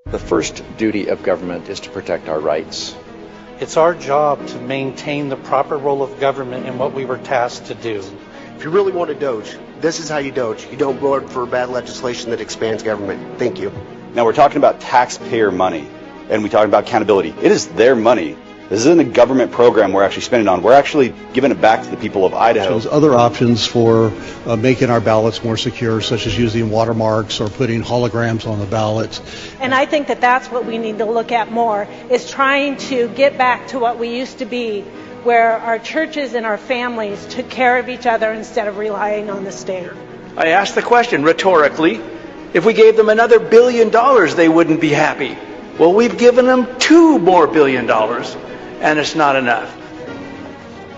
The first duty of government is to protect our rights. It's our job to maintain the proper role of government in what we were tasked to do. If you really want to doge, this is how you doge. You don't vote for bad legislation that expands government. Thank you. Now we're talking about taxpayer money, and we're talking about accountability. It is their money. This isn't a government program we're actually spending on. We're actually giving it back to the people of Idaho. There's other options for making our ballots more secure, such as using watermarks or putting holograms on the ballots. And I think that that's what we need to look at more, is trying to get back to what we used to be, where our churches and our families took care of each other instead of relying on the state. I asked the question rhetorically, if we gave them another $1 billion, they wouldn't be happy. Well, we've given them $2 more billion, and it's not enough.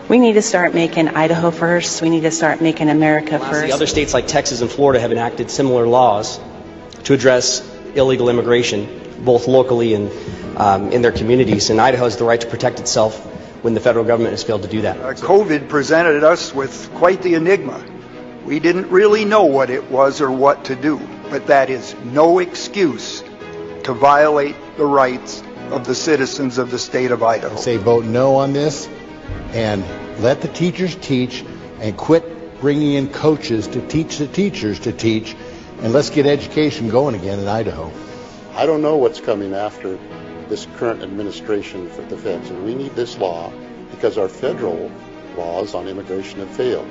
We need to start making Idaho first. We need to start making America first. The other states like Texas and Florida have enacted similar laws to address illegal immigration, both locally and in their communities. And Idaho has the right to protect itself when the federal government has failed to do that. COVID presented us with quite the enigma. We didn't really know what it was or what to do, but that is no excuse to violate the rights of the citizens of the state of Idaho. Say vote no on this and let the teachers teach and quit bringing in coaches to teach the teachers to teach, and let's get education going again in Idaho. I don't know what's coming after this current administration for the feds, and we need this law because our federal laws on immigration have failed.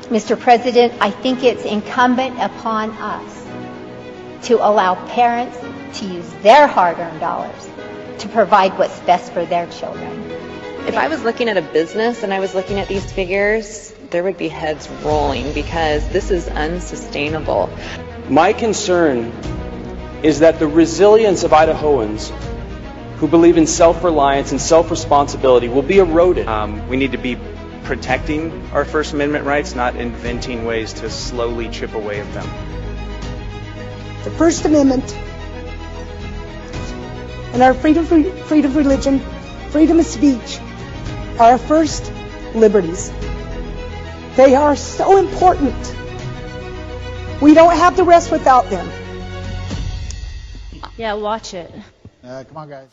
Mr. President, I think it's incumbent upon us to allow parents to use their hard-earned dollars to provide what's best for their children. If I was looking at a business and I was looking at these figures, there would be heads rolling because this is unsustainable. My concern is that the resilience of Idahoans who believe in self-reliance and self-responsibility will be eroded. We need to be protecting our First Amendment rights, not inventing ways to slowly chip away at them. The First Amendment and our freedom of religion, freedom of speech are our first liberties. They are so important. We don't have the rest without them. Yeah, watch it. Come on, guys.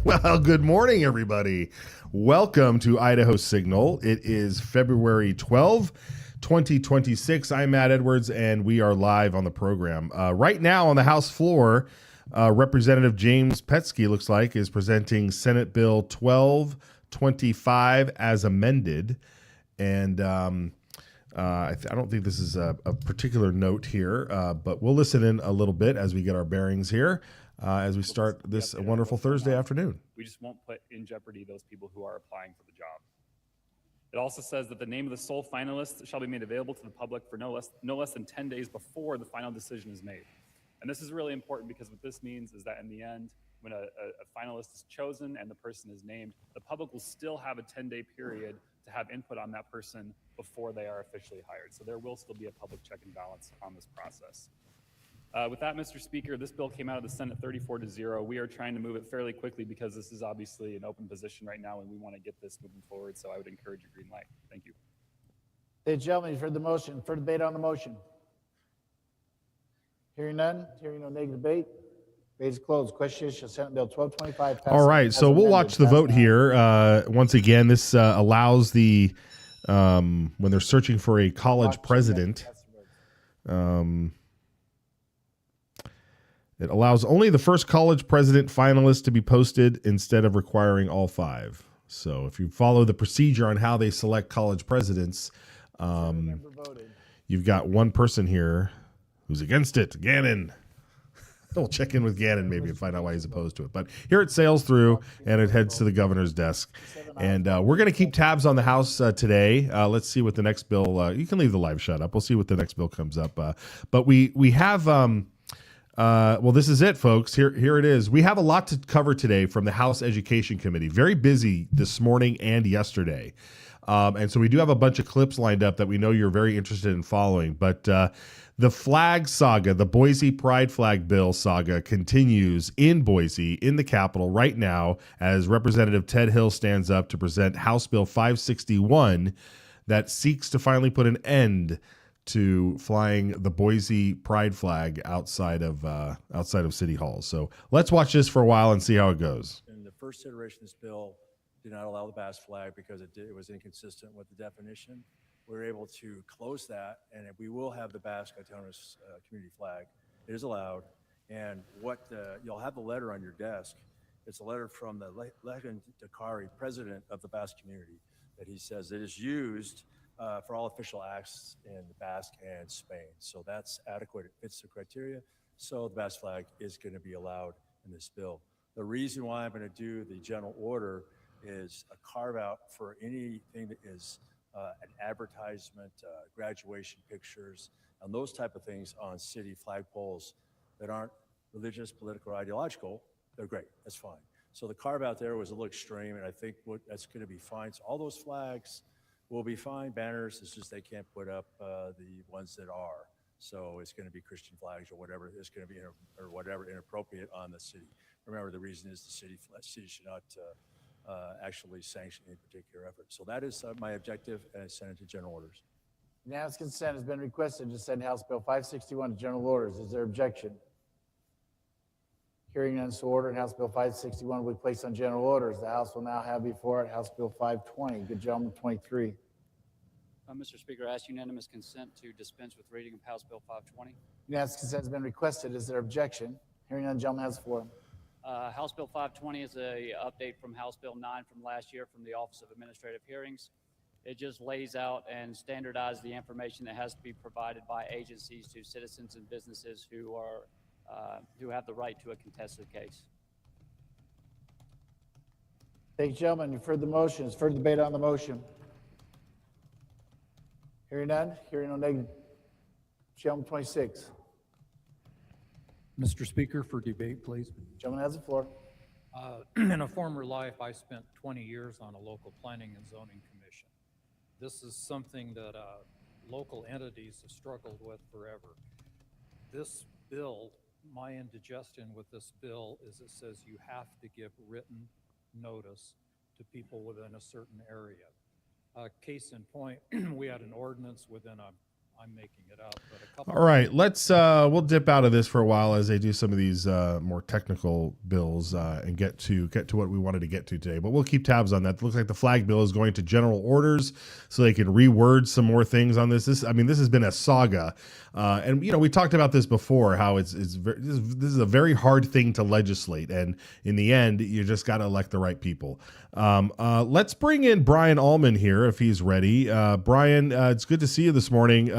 Well, good morning, everybody. Welcome to Idaho Signal. It is February 12, 2026. I'm Matt Edwards, and we are live on the program. Right now on the House floor, Representative James Petsky, looks like, is presenting Senate Bill 1225 as amended. And I don't think this is a particular note here, but we'll listen in a little bit as we get our bearings here. As we start this wonderful Thursday afternoon. We just won't put in jeopardy those people who are applying for the job. It also says that the name of the sole finalist shall be made available to the public for no less than 10 days before the final decision is made. And this is really important because what this means is that in the end, when a finalist is chosen and the person is named, the public will still have a 10-day period to have input on that person before they are officially hired. So there will still be a public check and balance on this process. With that, Mr. Speaker, this bill came out of the Senate 34-0. We are trying to move it fairly quickly because this is obviously an open position right now and we want to get this moving forward. So I would encourage a green light. Thank you. Ladies and gentlemen, you've heard the motion. For debate on the motion. Hearing none, hearing no negative debate. Debate is closed. Question is, shall Senate Bill 1225 pass? All right, so we'll watch the vote here. Once again, this allows the, when they're searching for a college president, it allows only the first college president finalist to be posted instead of requiring all five. So if you follow the procedure on how they select college presidents, you've got one person here who's against it, Gannon. We'll check in with Gannon maybe and find out why he's opposed to it. But here it sails through and it heads to the governor's desk. And we're going to keep tabs on the House today. Let's see what the next bill, you can leave the live shut up. We'll see what the next bill comes up. But we have... Well, this is it, folks. Here it is. We have a lot to cover today from the House Education Committee. Very busy this morning and yesterday. And so we do have a bunch of clips lined up that we know you're very interested in following. But the flag saga, the Boise Pride Flag Bill saga, continues in Boise, in the Capitol right now, as Representative Ted Hill stands up to present House Bill 561 that seeks to finally put an end to flying the Boise Pride flag outside of City Hall. So let's watch this for a while and see how it goes. In the first iteration of this bill, did not allow the Basque flag because it was inconsistent with the definition. We were able to close that, and we will have the Basque Autonomous Community flag. It is allowed, and you'll have the letter on your desk. It's a letter from the Legend Dakari, president of the Basque community, that he says it is used for all official acts in the Basque and Spain. So that's adequate. It fits the criteria. So the Basque flag is going to be allowed in this bill. The reason why I'm going to do the general order is a carve out for anything that is an advertisement, graduation pictures, and those type of things on city flagpoles that aren't religious, political, or ideological. They're great. That's fine. So the carve out there was a little extreme, and I think that's going to be fine. So all those flags will be fine. Banners, it's just they can't put up the ones that are. So it's going to be Christian flags or whatever. It's going to be or whatever inappropriate on the city. Remember, the reason is the city should not actually sanction any particular effort. So that is my objective, and it's sent to general orders. Unanimous consent has been requested to send House Bill 561 to general orders. Is there objection? Hearing none, so ordered. House Bill 561 will be placed on general orders. The House will now have before it House Bill 520. Good gentleman, 23. Mr. Speaker, I ask unanimous consent to dispense with reading of House Bill 520. Unanimous consent has been requested. Is there objection? Hearing none, gentleman has the floor. House Bill 520 is a update from House Bill 9 from last year from the Office of Administrative Hearings. It just lays out and standardizes the information that has to be provided by agencies to citizens and businesses who have the right to a contested case. Thank you, gentlemen. You've heard the motion. Is further debate on the motion? Hearing none. Hearing no negative. Gentleman, 26. Mr. Speaker, for debate, please. Gentleman has the floor. In a former life, I spent 20 years on a local planning and zoning commission. This is something that local entities have struggled with forever. This bill, my indigestion with this bill is it says you have to give written notice to people within a certain area. Case in point, we had an ordinance within I'm making it up, but a couple. All right, let's we'll dip out of this for a while as they do some of these more technical bills and get to what we wanted to get to today. But we'll keep tabs on that. It looks like the flag bill is going to general orders so they can reword some more things on this. This has been a saga, and we talked about this before. How this is a very hard thing to legislate, and in the end, you just got to elect the right people. Let's bring in Brian Allman here if he's ready. Brian, it's good to see you this morning.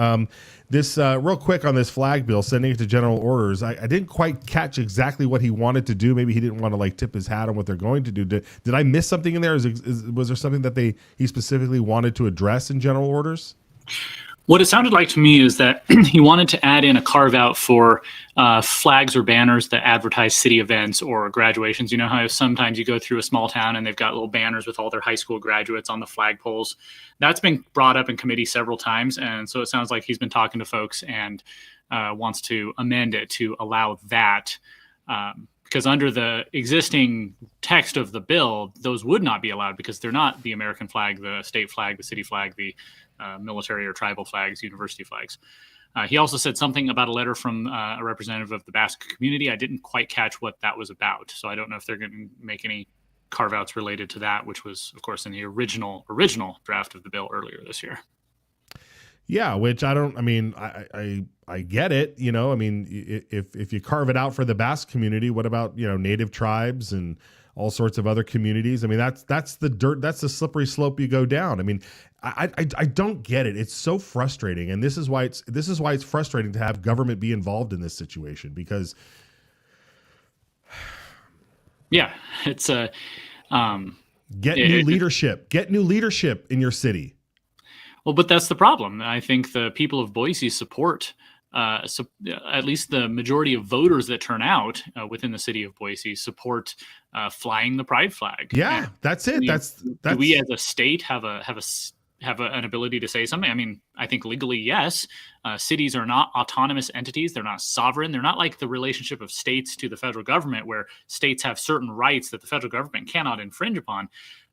This real quick on this flag bill, sending it to general orders. I didn't quite catch exactly what he wanted to do. Maybe he didn't want to tip his hat on what they're going to do. Did I miss something in there? Was there something that he specifically wanted to address in general orders? What it sounded like to me is that he wanted to add in a carve out for flags or banners that advertise city events or graduations. You know how sometimes you go through a small town and they've got little banners with all their high school graduates on the flagpoles. That's been brought up in committee several times. And so it sounds like he's been talking to folks and wants to amend it to allow that. Because under the existing text of the bill, those would not be allowed because they're not the American flag, the state flag, the city flag, the military or tribal flags, university flags. He also said something about a letter from a representative of the Basque community. I didn't quite catch what that was about. So I don't know if they're going to make any carve-outs related to that, which was, of course, in the original draft of the bill earlier this year. Yeah, which I get it. If you carve it out for the Basque community, what about, native tribes and all sorts of other communities? That's the slippery slope you go down. I don't get it. It's so frustrating. And this is why it's frustrating to have government be involved in this situation, because yeah, it's get new leadership in your city. Well, but that's the problem. I think the people of Boise support so at least the majority of voters that turn out within the city of Boise support flying the pride flag. Yeah, And, that's it. do we as a state have an ability to say something? I mean, I think legally, yes. Cities are not autonomous entities. They're not sovereign. They're not like the relationship of states to the federal government, where states have certain rights that the federal government cannot infringe upon.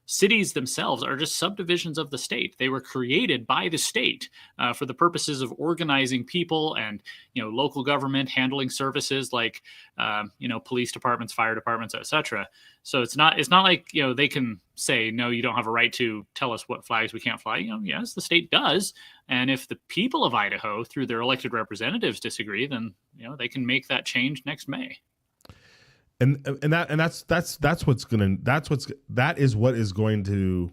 Cities themselves are just subdivisions of the state. They were created by the state for the purposes of organizing people and, local government, handling services like, police departments, fire departments, etc. So it's not like, they can say, no, you don't have a right to tell us what flags we can't fly. Yes, the state does. And if the people of Idaho, through their elected representatives, disagree, then, they can make that change next May. That is what is going to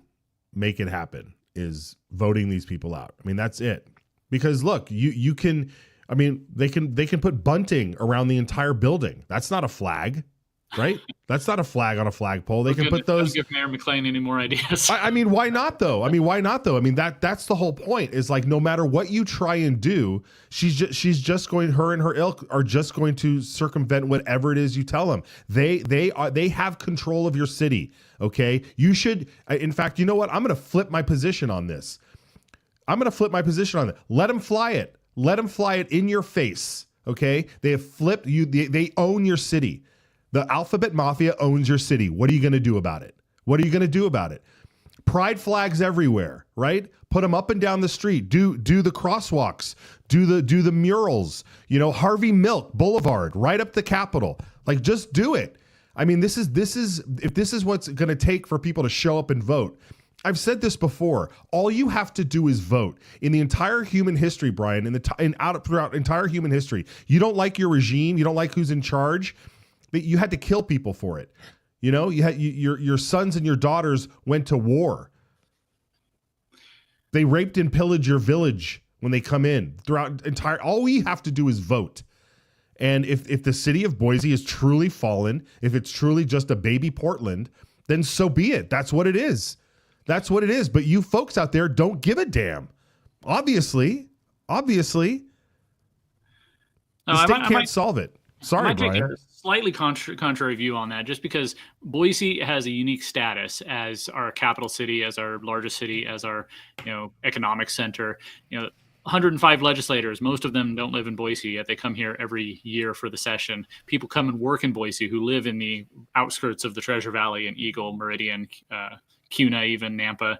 make it happen, is voting these people out. I mean, that's it. Because look, you can, I mean, they can put bunting around the entire building. That's not a flag, right? That's not a flag on a flagpole. They can put those. Don't give Mayor McLean any more ideas. I mean, why not though? I mean, that's the whole point, is like, no matter what you try and do, she's just going, her and her ilk are just going to circumvent whatever it is you tell them. They have control of your city. Okay. You should, in fact, you know what? I'm going to flip my position on this. Let them fly it. Let them fly it in your face. Okay. They have flipped you. They own your city. The Alphabet Mafia owns your city. What are you going to do about it? Pride flags everywhere, right? Put them up and down the street. Do the crosswalks. Do the murals. Harvey Milk Boulevard, right up the Capitol. Like, just do it. I mean, this is if this is what's going to take for people to show up and vote. I've said this before. All you have to do is vote. In the entire human history, Brian, throughout entire human history, you don't like your regime, you don't like who's in charge, but you had to kill people for it. You had your sons and your daughters went to war. They raped and pillaged your village when they come in. All we have to do is vote. And if the city of Boise is truly fallen, if it's truly just a baby Portland, then so be it. That's what it is. But you folks out there don't give a damn. Obviously. The state can't solve it. Sorry, Brian. Take a slightly contrary view on that, just because Boise has a unique status as our capital city, as our largest city, as our economic center. 105 legislators, most of them don't live in Boise, yet they come here every year for the session. People come and work in Boise who live in the outskirts of the Treasure Valley in Eagle, Meridian, Kuna, even Nampa,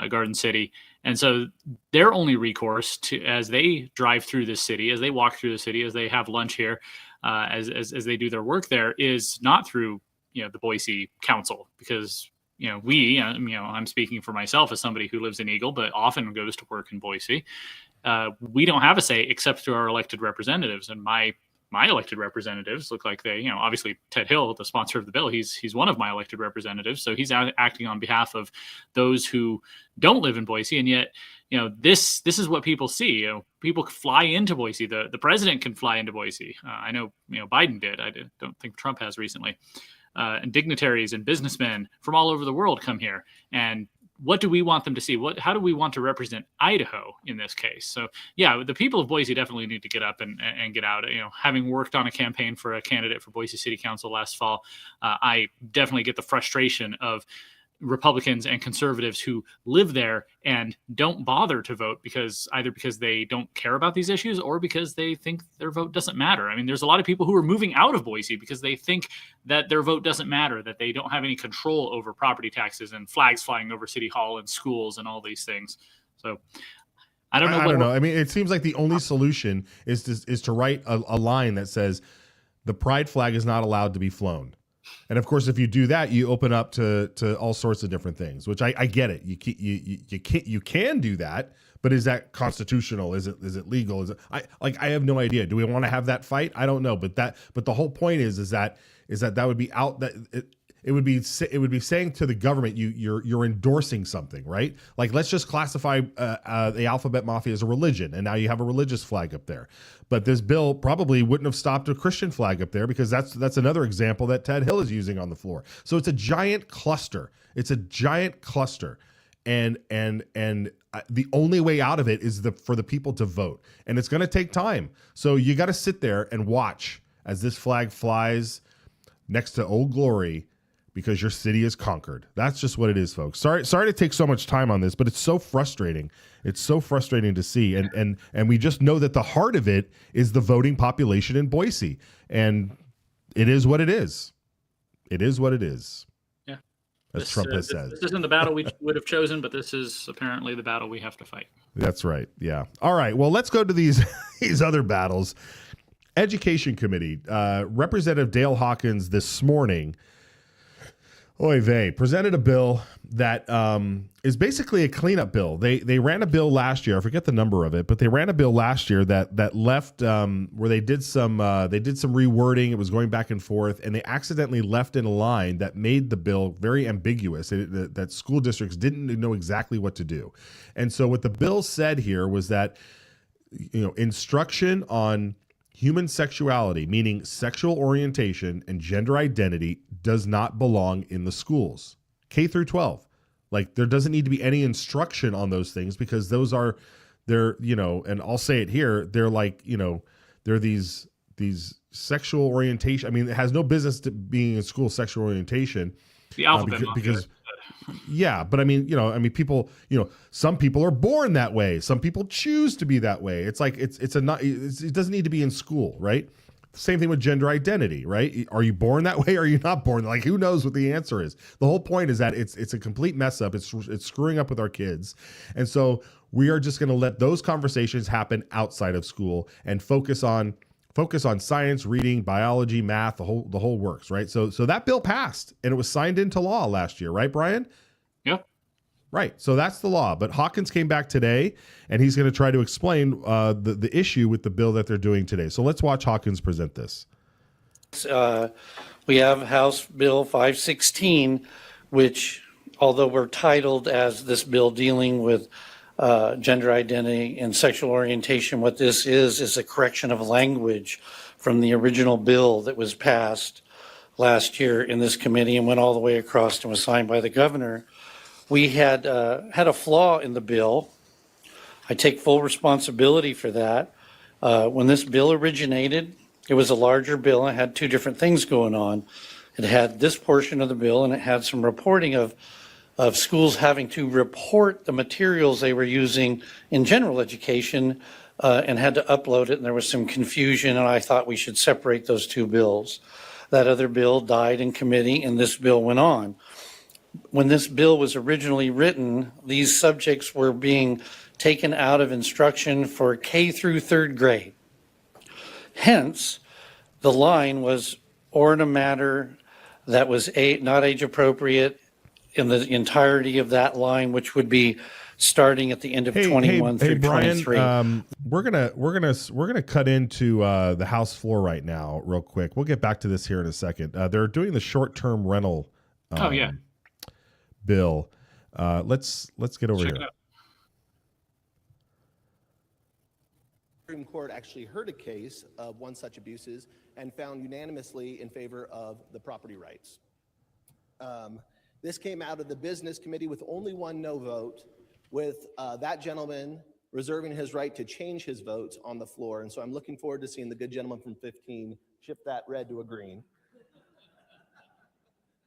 Garden City. And so their only recourse as they drive through this city, as they walk through the city, as they have lunch here, as they do their work there, is not through the Boise Council, because I'm speaking for myself as somebody who lives in Eagle but often goes to work in Boise. We don't have a say except through our elected representatives, and my elected representatives look like they, obviously Ted Hill, the sponsor of the bill, he's one of my elected representatives, so he's acting on behalf of those who don't live in Boise. And yet, this is what people see. People fly into Boise. The president can fly into Boise. I know, Biden did. Don't think Trump has recently. And dignitaries and businessmen from all over the world come here. And what do we want them to see? How do we want to represent Idaho in this case? So, yeah, the people of Boise definitely need to get up and get out. Having worked on a campaign for a candidate for Boise City Council last fall, I definitely get the frustration of Republicans and conservatives who live there and don't bother to vote because they don't care about these issues or because they think their vote doesn't matter. I mean, there's a lot of people who are moving out of Boise because they think that their vote doesn't matter, that they don't have any control over property taxes and flags flying over City Hall and schools and all these things. So I don't know. I mean, it seems like the only solution is to write a line that says the pride flag is not allowed to be flown. And of course, if you do that, you open up to all sorts of different things, which I get it. You can do that, but is that constitutional? Is it legal? I have no idea. Do we want to have that fight? I don't know. But the whole point is that would be out that it would be saying to the government you're endorsing something, right? Like, let's just classify the Alphabet Mafia as a religion, and now you have a religious flag up there. But this bill probably wouldn't have stopped a Christian flag up there, because that's another example that Ted Hill is using on the floor. So it's a giant cluster. and the only way out of it is for the people to vote, and it's going to take time. So you got to sit there and watch as this flag flies next to Old Glory, because your city is conquered. That's just what it is, folks. Sorry to take so much time on this, but it's so frustrating. It's so frustrating to see, and we just know that the heart of it is the voting population in Boise, and it is what it is. It is what it is. Yeah, as Trump has said. This isn't the battle we would have chosen, but this is apparently the battle we have to fight. That's right. Yeah. All right. Well, let's go to these other battles. Education Committee, Representative Dale Hawkins this morning, oy vey, presented a bill that is basically a cleanup bill. They ran a bill last year. I forget the number of it, but they ran a bill last year that left where they did some rewording. It was going back and forth, and they accidentally left in a line that made the bill very ambiguous. That school districts didn't know exactly what to do. And so what the bill said here was that, instruction on human sexuality, meaning sexual orientation and gender identity, does not belong in the schools. K through 12. Like, there doesn't need to be any instruction on those things, because they're, and I'll say it here, they're like, they're these sexual orientation. I mean, it has no business to being in school, sexual orientation. The alphabet because yeah, but I mean, people, some people are born that way. Some people choose to be that way. It's like, it doesn't need to be in school, right? Same thing with gender identity, right? Are you born that way or are you not born? Like, who knows what the answer is? The whole point is that it's a complete mess up. It's screwing up with our kids. And so we are just going to let those conversations happen outside of school and focus on science, reading, biology, math, the whole works, right? So that bill passed and it was signed into law last year, right, Brian? Yeah. Right. So that's the law. But Hawkins came back today and he's going to try to explain the issue with the bill that they're doing today. So let's watch Hawkins present this. We have House Bill 516, which, although we're titled as this bill dealing with gender identity and sexual orientation, what this is a correction of language from the original bill that was passed last year in this committee and went all the way across and was signed by the governor. We had a flaw in the bill. I take full responsibility for that. When this bill originated, it was a larger bill and it had two different things going on. It had this portion of the bill and it had some reporting of schools having to report the materials they were using in general education and had to upload it, and there was some confusion, and I thought we should separate those two bills. That other bill died in committee and this bill went on. When this bill was originally written, these subjects were being taken out of instruction for K through third grade. Hence, the line was or in a matter that was not age appropriate in the entirety of that line, which would be starting at the end of 21 through Brian, 23. We're gonna cut into the House floor right now, real quick. We'll get back to this here in a second. They're doing the short-term rental bill. Let's get over here. Supreme Court actually heard a case of one such abuses and found unanimously in favor of the property rights. This came out of the Business Committee with only one no vote, with that gentleman reserving his right to change his votes on the floor. And so I'm looking forward to seeing the good gentleman from 15 shift that red to a green.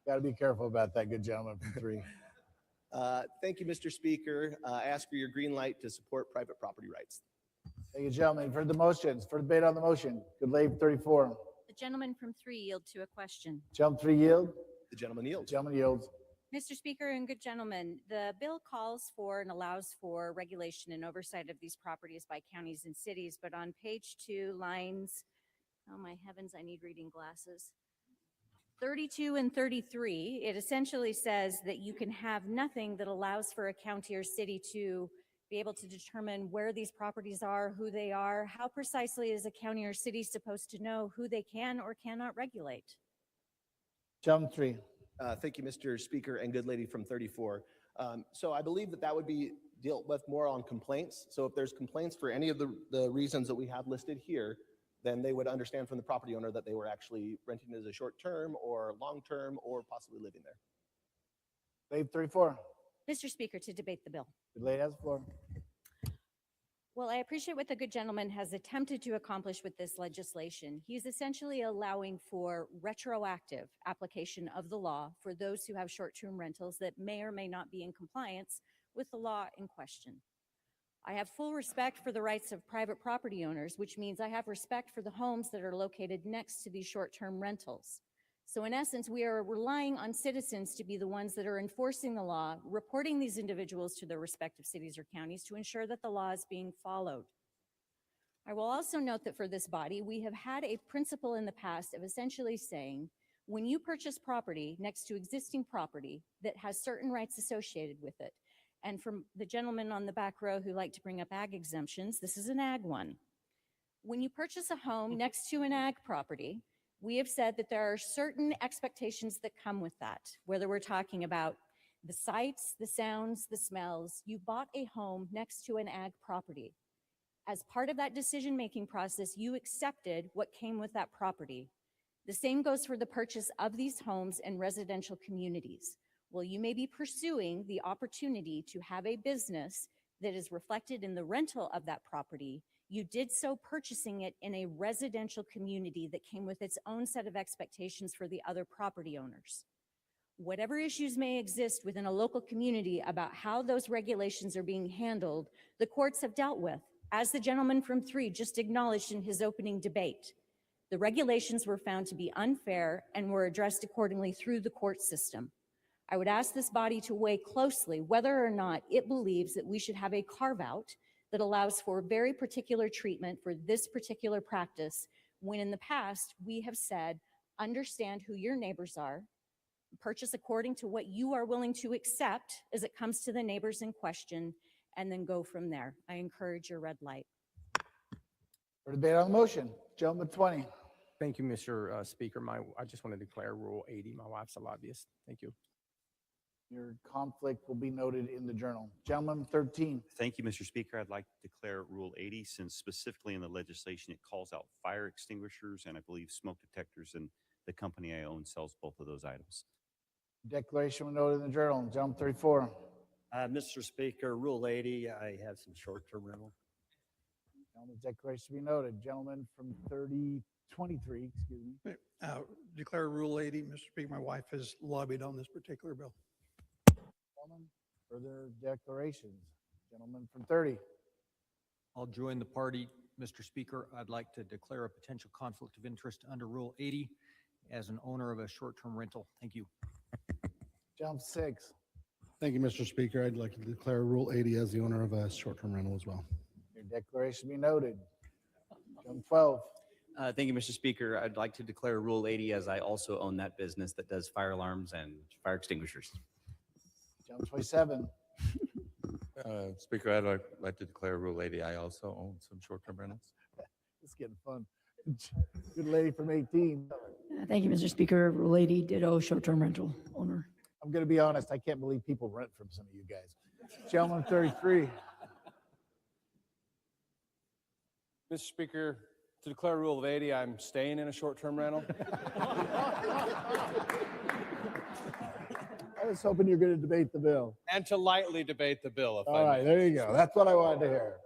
Got to be careful about that good gentleman from 3. Thank you, Mr. Speaker. I ask for your green light to support private property rights. Thank you, gentlemen. For the motions, for debate on the motion, good lady 34. The gentleman from 3 yield to a question. Gentleman 3 yield. The gentleman yields. Gentleman yields. Mr. Speaker and good gentlemen, the bill calls for and allows for regulation and oversight of these properties by counties and cities, but on page 2, lines, oh my heavens, I need reading glasses, 32 and 33, it essentially says that you can have nothing that allows for a county or city to be able to determine where these properties are, who they are. How precisely is a county or city supposed to know who they can or cannot regulate? Gentleman 3. Thank you, Mr. Speaker and good lady from 34. So I believe that would be dealt with more on complaints. So if there's complaints for any of the reasons that we have listed here, then they would understand from the property owner that they were actually renting it as a short term or long term or possibly living there. Lady 34. Mr. Speaker, to debate the bill. Good lady has the floor. Well, I appreciate what the good gentleman has attempted to accomplish with this legislation. He's essentially allowing for retroactive application of the law for those who have short-term rentals that may or may not be in compliance with the law in question. I have full respect for the rights of private property owners, which means I have respect for the homes that are located next to these short-term rentals. So in essence, we are relying on citizens to be the ones that are enforcing the law, reporting these individuals to their respective cities or counties to ensure that the law is being followed. I will also note that for this body, we have had a principle in the past of essentially saying, when you purchase property next to existing property that has certain rights associated with it, and from the gentleman on the back row who like to bring up ag exemptions, this is an ag one. When you purchase a home next to an ag property, we have said that there are certain expectations that come with that, whether we're talking about the sights, the sounds, the smells. You bought a home next to an ag property. As part of that decision-making process, you accepted what came with that property. The same goes for the purchase of these homes in residential communities. Well, you may be pursuing the opportunity to have a business that is reflected in the rental of that property. You did so purchasing it in a residential community that came with its own set of expectations for the other property owners. Whatever issues may exist within a local community about how those regulations are being handled, the courts have dealt with, as the gentleman from 3 just acknowledged in his opening debate. The regulations were found to be unfair and were addressed accordingly through the court system. I would ask this body to weigh closely whether or not it believes that we should have a carve-out that allows for very particular treatment for this particular practice, when in the past we have said, understand who your neighbors are, purchase according to what you are willing to accept as it comes to the neighbors in question, and then go from there. I encourage your red light. For debate on the motion, gentleman 20. Thank you, Mr. Speaker. I just want to declare Rule 80. My wife's a lobbyist. Thank you. Your conflict will be noted in the journal. Gentleman 13. Thank you, Mr. Speaker. I'd like to declare Rule 80, since specifically in the legislation it calls out fire extinguishers and I believe smoke detectors, and the company I own sells both of those items. Declaration will be noted in the journal. Gentleman 34. Mr. Speaker, Rule 80, I have some short-term rental. Gentleman's declaration to be noted. Gentleman from 23, excuse me. Declare Rule 80, Mr. Speaker. My wife has lobbied on this particular bill. Gentlemen, further declarations. Gentleman from 30. I'll join the party, Mr. Speaker. I'd like to declare a potential conflict of interest under Rule 80 as an owner of a short-term rental. Thank you. Gentleman 6. Thank you, Mr. Speaker. I'd like to declare Rule 80 as the owner of a short-term rental as well. Your declaration be noted. Gentleman 12. Thank you, Mr. Speaker. I'd like to declare Rule 80 as I also own that business that does fire alarms and fire extinguishers. Gentleman 27. Speaker, I'd like to declare Rule 80. I also own some short-term rentals. It's getting fun. Good lady from 18. Thank you, Mr. Speaker. Rule 80, ditto short-term rental owner. I'm going to be honest. I can't believe people rent from some of you guys. Gentleman 33. Mr. Speaker, to declare Rule of 80, I'm staying in a short-term rental. I was hoping you're going to debate the bill. And to lightly debate the bill. If All right, there you go. That's what I wanted to hear.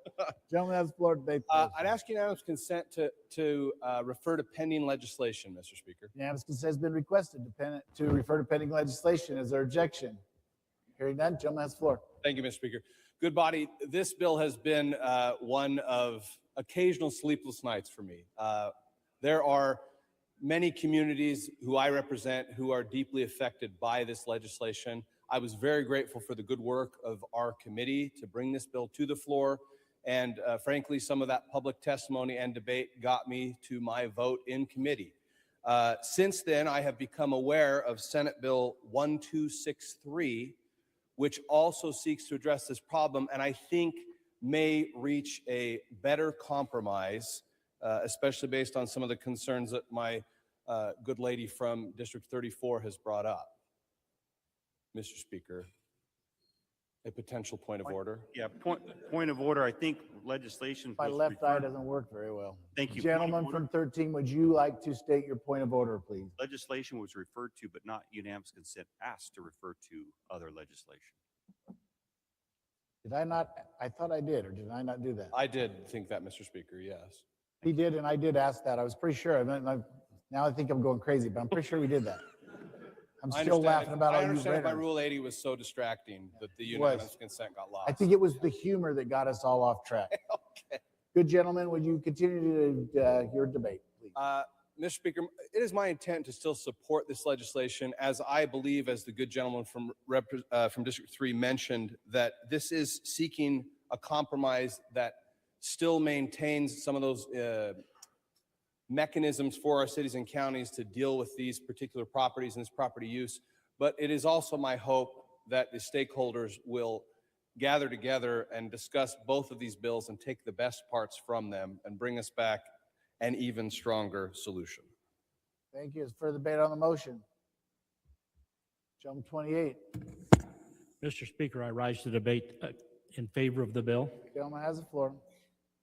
Gentleman has the floor to debate the bill. I'd ask unanimous consent to refer to pending legislation, Mr. Speaker. Unanimous consent has been requested to refer to pending legislation. Is there objection? Hearing none, gentleman has the floor. Thank you, Mr. Speaker. Good body, this bill has been one of occasional sleepless nights for me. There are many communities who I represent who are deeply affected by this legislation. I was very grateful for the good work of our committee to bring this bill to the floor. And frankly, some of that public testimony and debate got me to my vote in committee. Since then, I have become aware of Senate Bill 1263, which also seeks to address this problem, and I think may reach a better compromise, especially based on some of the concerns that my good lady from District 34 has brought up. Mr. Speaker, a potential point of order. Yeah, point of order. I think legislation. My left eye doesn't work very well. Thank you. Gentleman from 13, would you like to state your point of order, please? Legislation was referred to, but not unanimous consent asked to refer to other legislation. Did I not? I thought I did, or did I not do that? I did think that, Mr. Speaker, yes. He did, and I did ask that. I was pretty sure. Now I think I'm going crazy, but I'm pretty sure we did that. I'm I still understand laughing about I all you understand why read. Rule 80 was so distracting that the It was. unanimous consent got lost. I think it was the humor that got us all off track. Okay. Good gentlemen, would you continue your debate, please? Mr. Speaker, it is my intent to still support this legislation, as I believe, as the good gentleman from District 3 mentioned, that this is seeking a compromise that still maintains some of those mechanisms for our cities and counties to deal with these particular properties and this property use. But it is also my hope that the stakeholders will gather together and discuss both of these bills and take the best parts from them and bring us back an even stronger solution. Thank you. Is further debate on the motion? Gentleman 28. Mr. Speaker, I rise to debate in favor of the bill. Gentleman has the floor.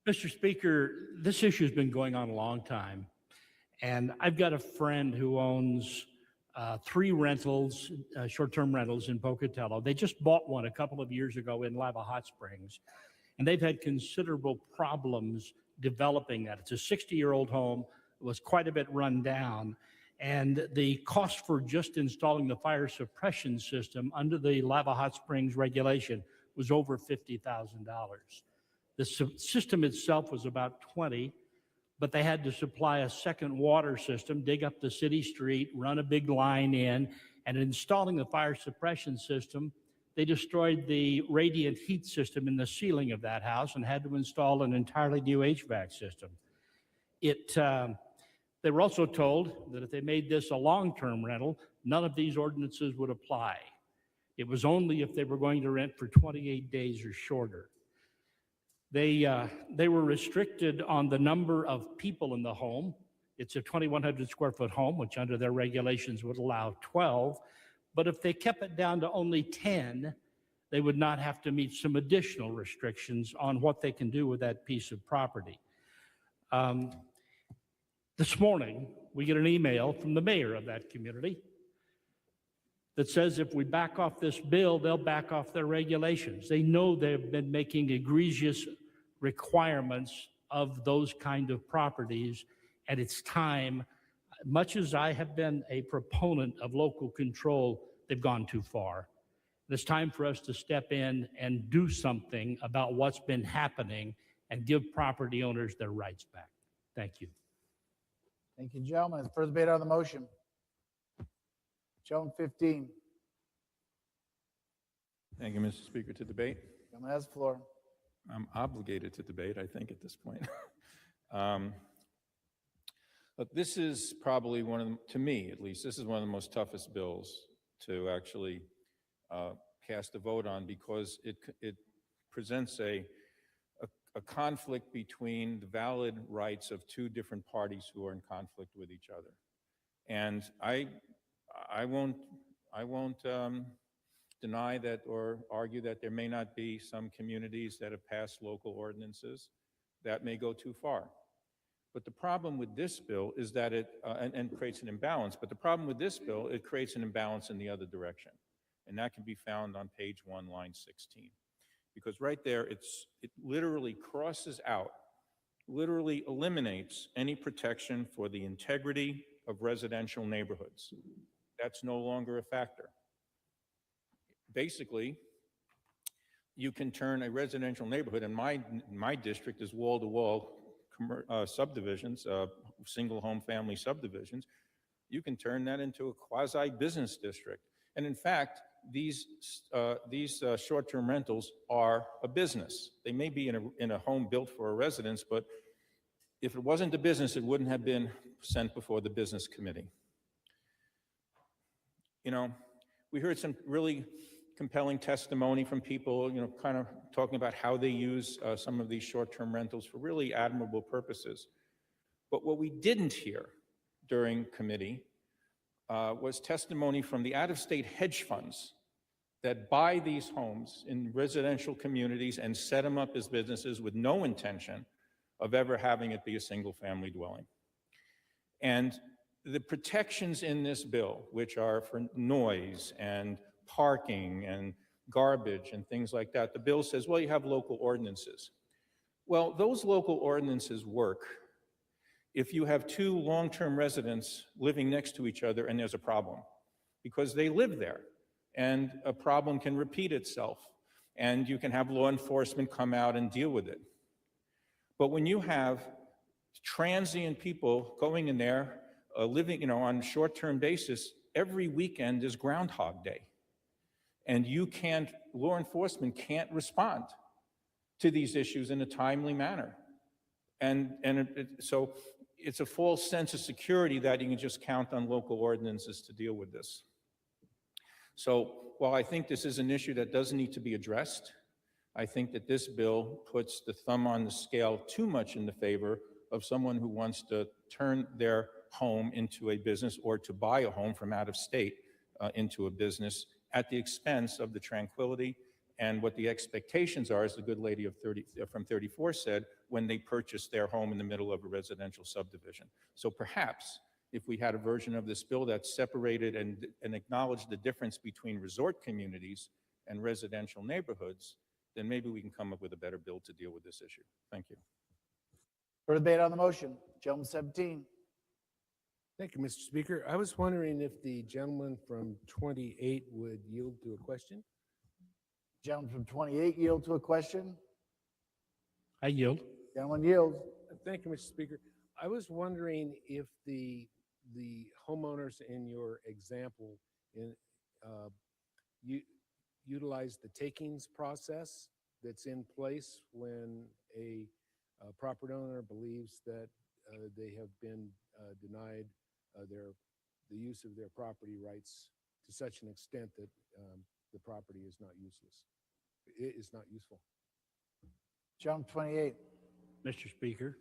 Mr. Speaker, this issue has been going on a long time, and I've got a friend who owns 3 rentals, short-term rentals in Pocatello. They just bought one a couple of years ago in Lava Hot Springs, and they've had considerable problems developing that. It's a 60-year-old home. It was quite a bit run down, and the cost for just installing the fire suppression system under the Lava Hot Springs regulation was over $50,000. The system itself was about 20, but they had to supply a second water system, dig up the city street, run a big line in, and installing the fire suppression system, they destroyed the radiant heat system in the ceiling of that house and had to install an entirely new HVAC system. They were also told that if they made this a long-term rental, none of these ordinances would apply. It was only if they were going to rent for 28 days or shorter. They were restricted on the number of people in the home. It's a 2,100 square foot home, which under their regulations would allow 12. But if they kept it down to only 10, they would not have to meet some additional restrictions on what they can do with that piece of property. This morning, we get an email from the mayor of that community that says if we back off this bill, they'll back off their regulations. They know they've been making egregious requirements of those kind of properties, and it's time. Much as I have been a proponent of local control, they've gone too far. It's time for us to step in and do something about what's been happening and give property owners their rights back. Thank you. Thank you, gentlemen. Is further debate on the motion? Gentleman 15. Thank you, Mr. Speaker. To debate? Gentleman has the floor. I'm obligated to debate, I think, at this point. Look, this is probably one of them, to me at least, this is one of the most toughest bills to actually cast a vote on, because it presents a conflict between the valid rights of 2 different parties who are in conflict with each other. And I won't deny that or argue that there may not be some communities that have passed local ordinances that may go too far. But the problem with this bill is that it and creates an imbalance. But the problem with this bill, it creates an imbalance in the other direction. And that can be found on page 1, line 16. Because right there, it literally crosses out, literally eliminates any protection for the integrity of residential neighborhoods. That's no longer a factor. Basically, you can turn a residential neighborhood, and my district is wall-to-wall subdivisions, single home family subdivisions. You can turn that into a quasi-business district. And in fact, these short-term rentals are a business. They may be in a home built for a residence, but if it wasn't a business, it wouldn't have been sent before the business committee. You know, we heard some really compelling testimony from people, you know, kind of talking about how they use some of these short-term rentals for really admirable purposes. But what we didn't hear during committee was testimony from the out-of-state hedge funds that buy these homes in residential communities and set them up as businesses with no intention of ever having it be a single-family dwelling. And the protections in this bill, which are for noise and parking and garbage and things like that. The bill says, well, you have local ordinances. Well, those local ordinances work if you have two long-term residents living next to each other and there's a problem, because they live there and a problem can repeat itself and you can have law enforcement come out and deal with it. But when you have transient people going in there, living, on a short-term basis, every weekend is Groundhog Day. And law enforcement can't respond to these issues in a timely manner. So it's a false sense of security that you can just count on local ordinances to deal with this. So while I think this is an issue that does need to be addressed, I think that this bill puts the thumb on the scale too much in the favor of someone who wants to turn their home into a business or to buy a home from out of state into a business at the expense of the tranquility and what the expectations are, as the good lady from 34 said, when they purchased their home in the middle of a residential subdivision. So perhaps if we had a version of this bill that separated and acknowledged the difference between resort communities and residential neighborhoods, then maybe we can come up with a better bill to deal with this issue. Thank you. For debate on the motion, gentleman 17. Thank you, Mr. Speaker. I was wondering if the gentleman from 28 would yield to a question. Gentleman from 28 yield to a question. I yield. Gentleman yields. Thank you, Mr. Speaker. I was wondering if the homeowners in your example utilize the takings process that's in place when a property owner believes that they have been denied the use of their property rights to such an extent that the property is not useless. It is not useful. Gentleman 28. Mr. Speaker,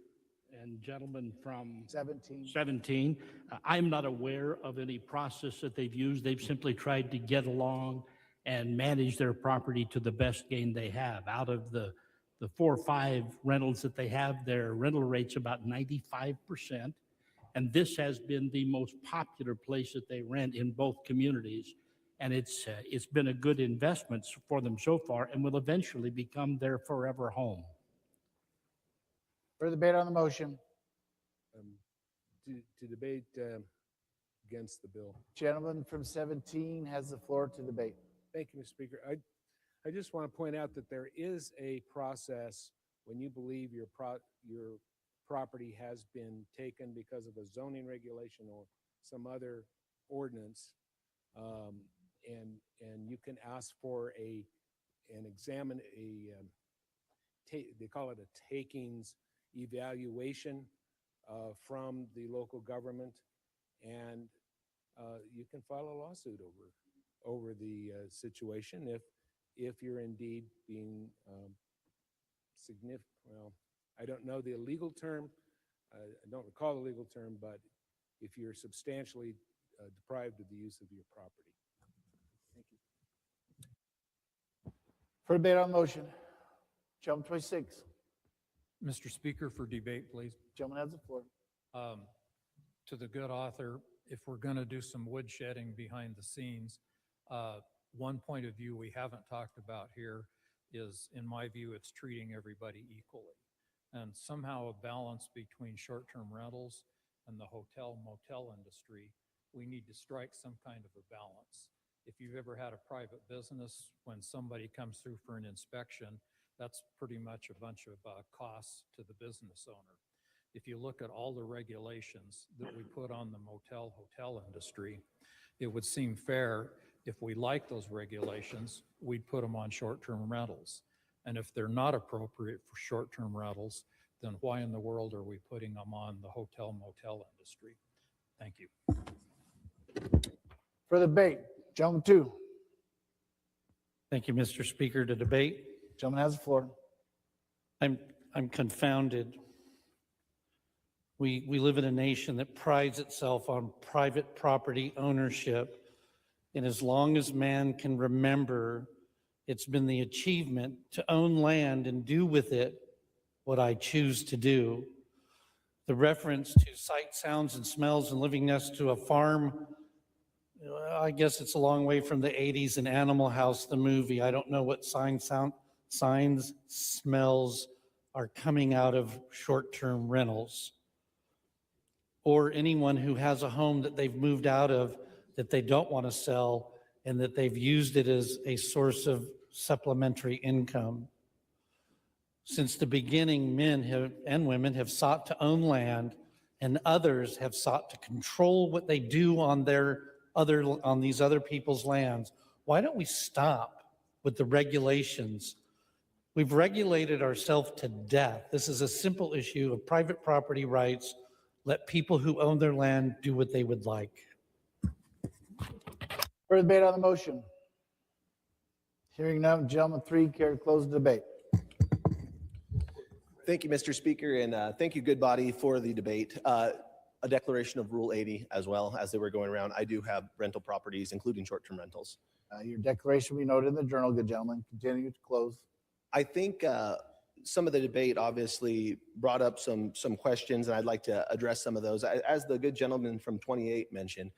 and gentleman from 17. I'm not aware of any process that they've used. They've simply tried to get along and manage their property to the best gain they have. Out of the 4 or 5 rentals that they have, their rental rate's about 95%. And this has been the most popular place that they rent in both communities. And it's been a good investment for them so far and will eventually become their forever home. For debate on the motion. To debate against the bill. Gentleman from 17 has the floor to debate. Thank you, Mr. Speaker. I just want to point out that there is a process when you believe your property has been taken because of a zoning regulation or some other ordinance, and you can ask for they call it a takings evaluation from the local government, and you can file a lawsuit over the situation if you're indeed being significant. Well, I don't know the legal term. I don't recall the legal term, but if you're substantially deprived of the use of your property. Thank you. For debate on the motion, gentleman 26. Mr. Speaker, for debate, please. Gentleman has the floor. To the good author, if we're going to do some woodshedding behind the scenes, one point of view we haven't talked about here is, in my view, it's treating everybody equally. And somehow a balance between short-term rentals and the hotel-motel industry, we need to strike some kind of a balance. If you've ever had a private business, when somebody comes through for an inspection, that's pretty much a bunch of costs to the business owner. If you look at all the regulations that we put on the motel-hotel industry, it would seem fair if we like those regulations, we'd put them on short-term rentals. And if they're not appropriate for short-term rentals, then why in the world are we putting them on the hotel-motel industry? Thank you. For the debate, gentleman 2. Thank you, Mr. Speaker. To debate. Gentleman has the floor. I'm confounded. We live in a nation that prides itself on private property ownership. And as long as man can remember, it's been the achievement to own land and do with it what I choose to do. The reference to sight, sounds, and smells and living next to a farm I guess it's a long way from the 80s and Animal House, the movie. I don't know what signs, smells are coming out of short-term rentals. Or anyone who has a home that they've moved out of that they don't want to sell and that they've used it as a source of supplementary income. Since the beginning, men and women have sought to own land, and others have sought to control what they do on these other people's lands. Why don't we stop with the regulations? We've regulated ourselves to death. This is a simple issue of private property rights. Let people who own their land do what they would like. Further debate on the motion? Hearing none, gentlemen, three, care to close the debate? Thank you, Mr. Speaker, and thank you, good body, for the debate. A declaration of Rule 80 as well, as they were going around. I do have rental properties, including short-term rentals. Your declaration will be noted in the journal, good gentlemen. Continue to close. I think some of the debate obviously brought up some questions, and I'd like to address some of those. As the good gentleman from 28 mentioned,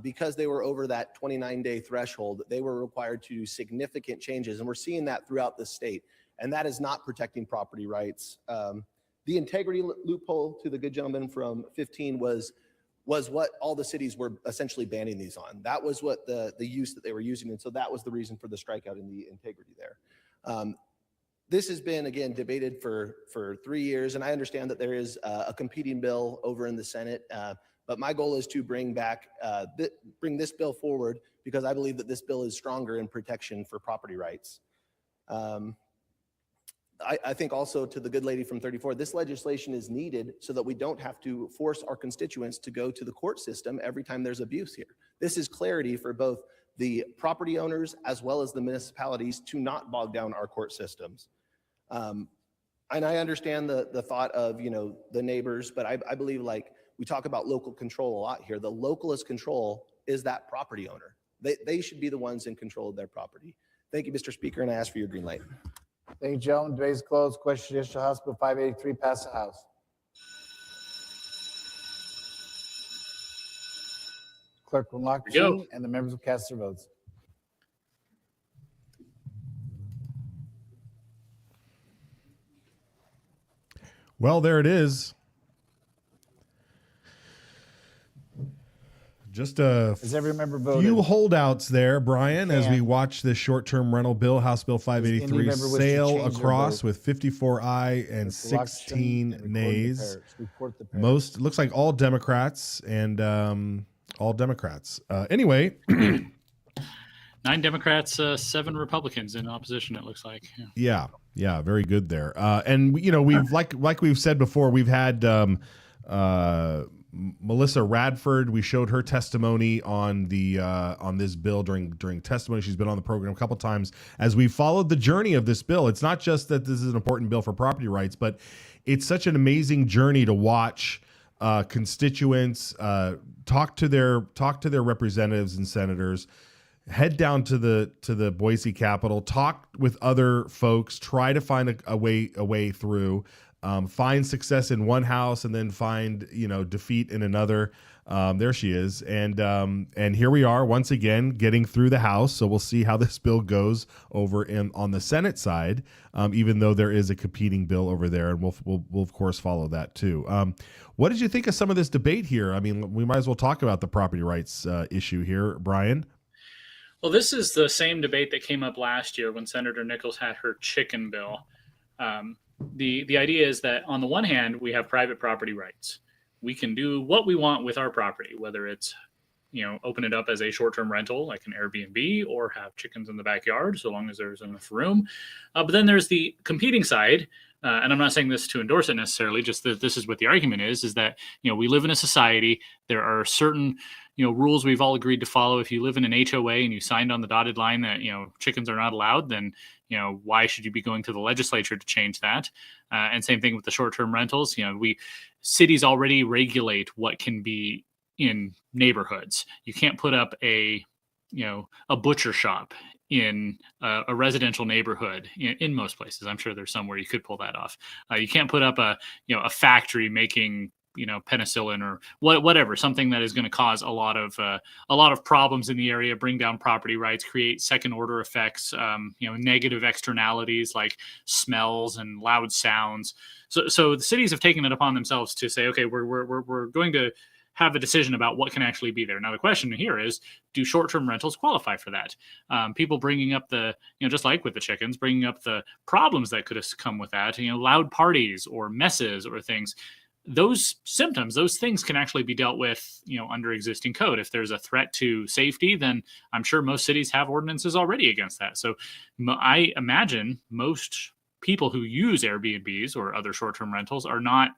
because they were over that 29-day threshold, they were required to do significant changes, and we're seeing that throughout the state, and that is not protecting property rights. The integrity loophole, to the good gentleman from 15, was what all the cities were essentially banning these on. That was what the use that they were using, and so that was the reason for the strikeout in the integrity there. This has been, again, debated for 3 years, and I understand that there is a competing bill over in the Senate, but my goal is to bring this bill forward because I believe that this bill is stronger in protection for property rights. I think also, to the good lady from 34, this legislation is needed so that we don't have to force our constituents to go to the court system every time there's abuse here. This is clarity for both the property owners as well as the municipalities to not bog down our court systems. And I understand the thought of, the neighbors, but I believe, like, we talk about local control a lot here. The localist control is that property owner. They should be the ones in control of their property. Thank you, Mr. Speaker, and I ask for your green light. Thank you, gentlemen. Debate is closed. Question additional House Bill 583 pass the House. Clerk will unlock the machine and the members will cast their votes. Well, there it is. Just a Has every member voted? few holdouts there, Brian, as we watch this short-term rental bill, House Bill 583, sail across with 54 aye and 16 nays. Most, looks like all Democrats and all Democrats. Anyway. 9 Democrats, 7 Republicans in opposition, it looks like. Yeah, very good there. And we've like we've said before, we've had Melissa Radford. We showed her testimony on this bill during testimony. She's been on the program a couple times as we followed the journey of this bill. It's not just that this is an important bill for property rights, but it's such an amazing journey to watch constituents talk to their representatives and senators, head down to the Boise Capitol, talk with other folks, try to find a way through, find success in one house and then find defeat in another. There she is, and here we are once again getting through the House. So we'll see how this bill goes over on the Senate side, even though there is a competing bill over there, and we'll of course follow that too. What did you think of some of this debate here? I mean, we might as well talk about the property rights issue here, Brian. Well, this is the same debate that came up last year when Senator Nichols had her chicken bill. The idea is that on the one hand, we have private property rights. We can do what we want with our property, whether it's, open it up as a short-term rental, like an Airbnb, or have chickens in the backyard, so long as there's enough room. But then there's the competing side, and I'm not saying this to endorse it necessarily, just that this is what the argument is that, we live in a society. There are certain, rules we've all agreed to follow. If you live in an HOA and you signed on the dotted line that, chickens are not allowed, then, why should you be going to the legislature to change that? And same thing with the short-term rentals. Cities already regulate what can be in neighborhoods. You can't put up a butcher shop in a residential neighborhood in most places. I'm sure there's some where you could pull that off. You can't put up a factory making penicillin or whatever, something that is going to cause a lot of problems in the area, bring down property rights, create second order effects, negative externalities like smells and loud sounds. So the cities have taken it upon themselves to say, okay, we're going to have a decision about what can actually be there. Now, the question here is, do short-term rentals qualify for that? People bringing up just like with the chickens, bringing up the problems that could have come with that, loud parties or messes or things. Those symptoms, those things can actually be dealt with, under existing code. If there's a threat to safety, then I'm sure most cities have ordinances already against that. So I imagine most people who use Airbnbs or other short-term rentals are not,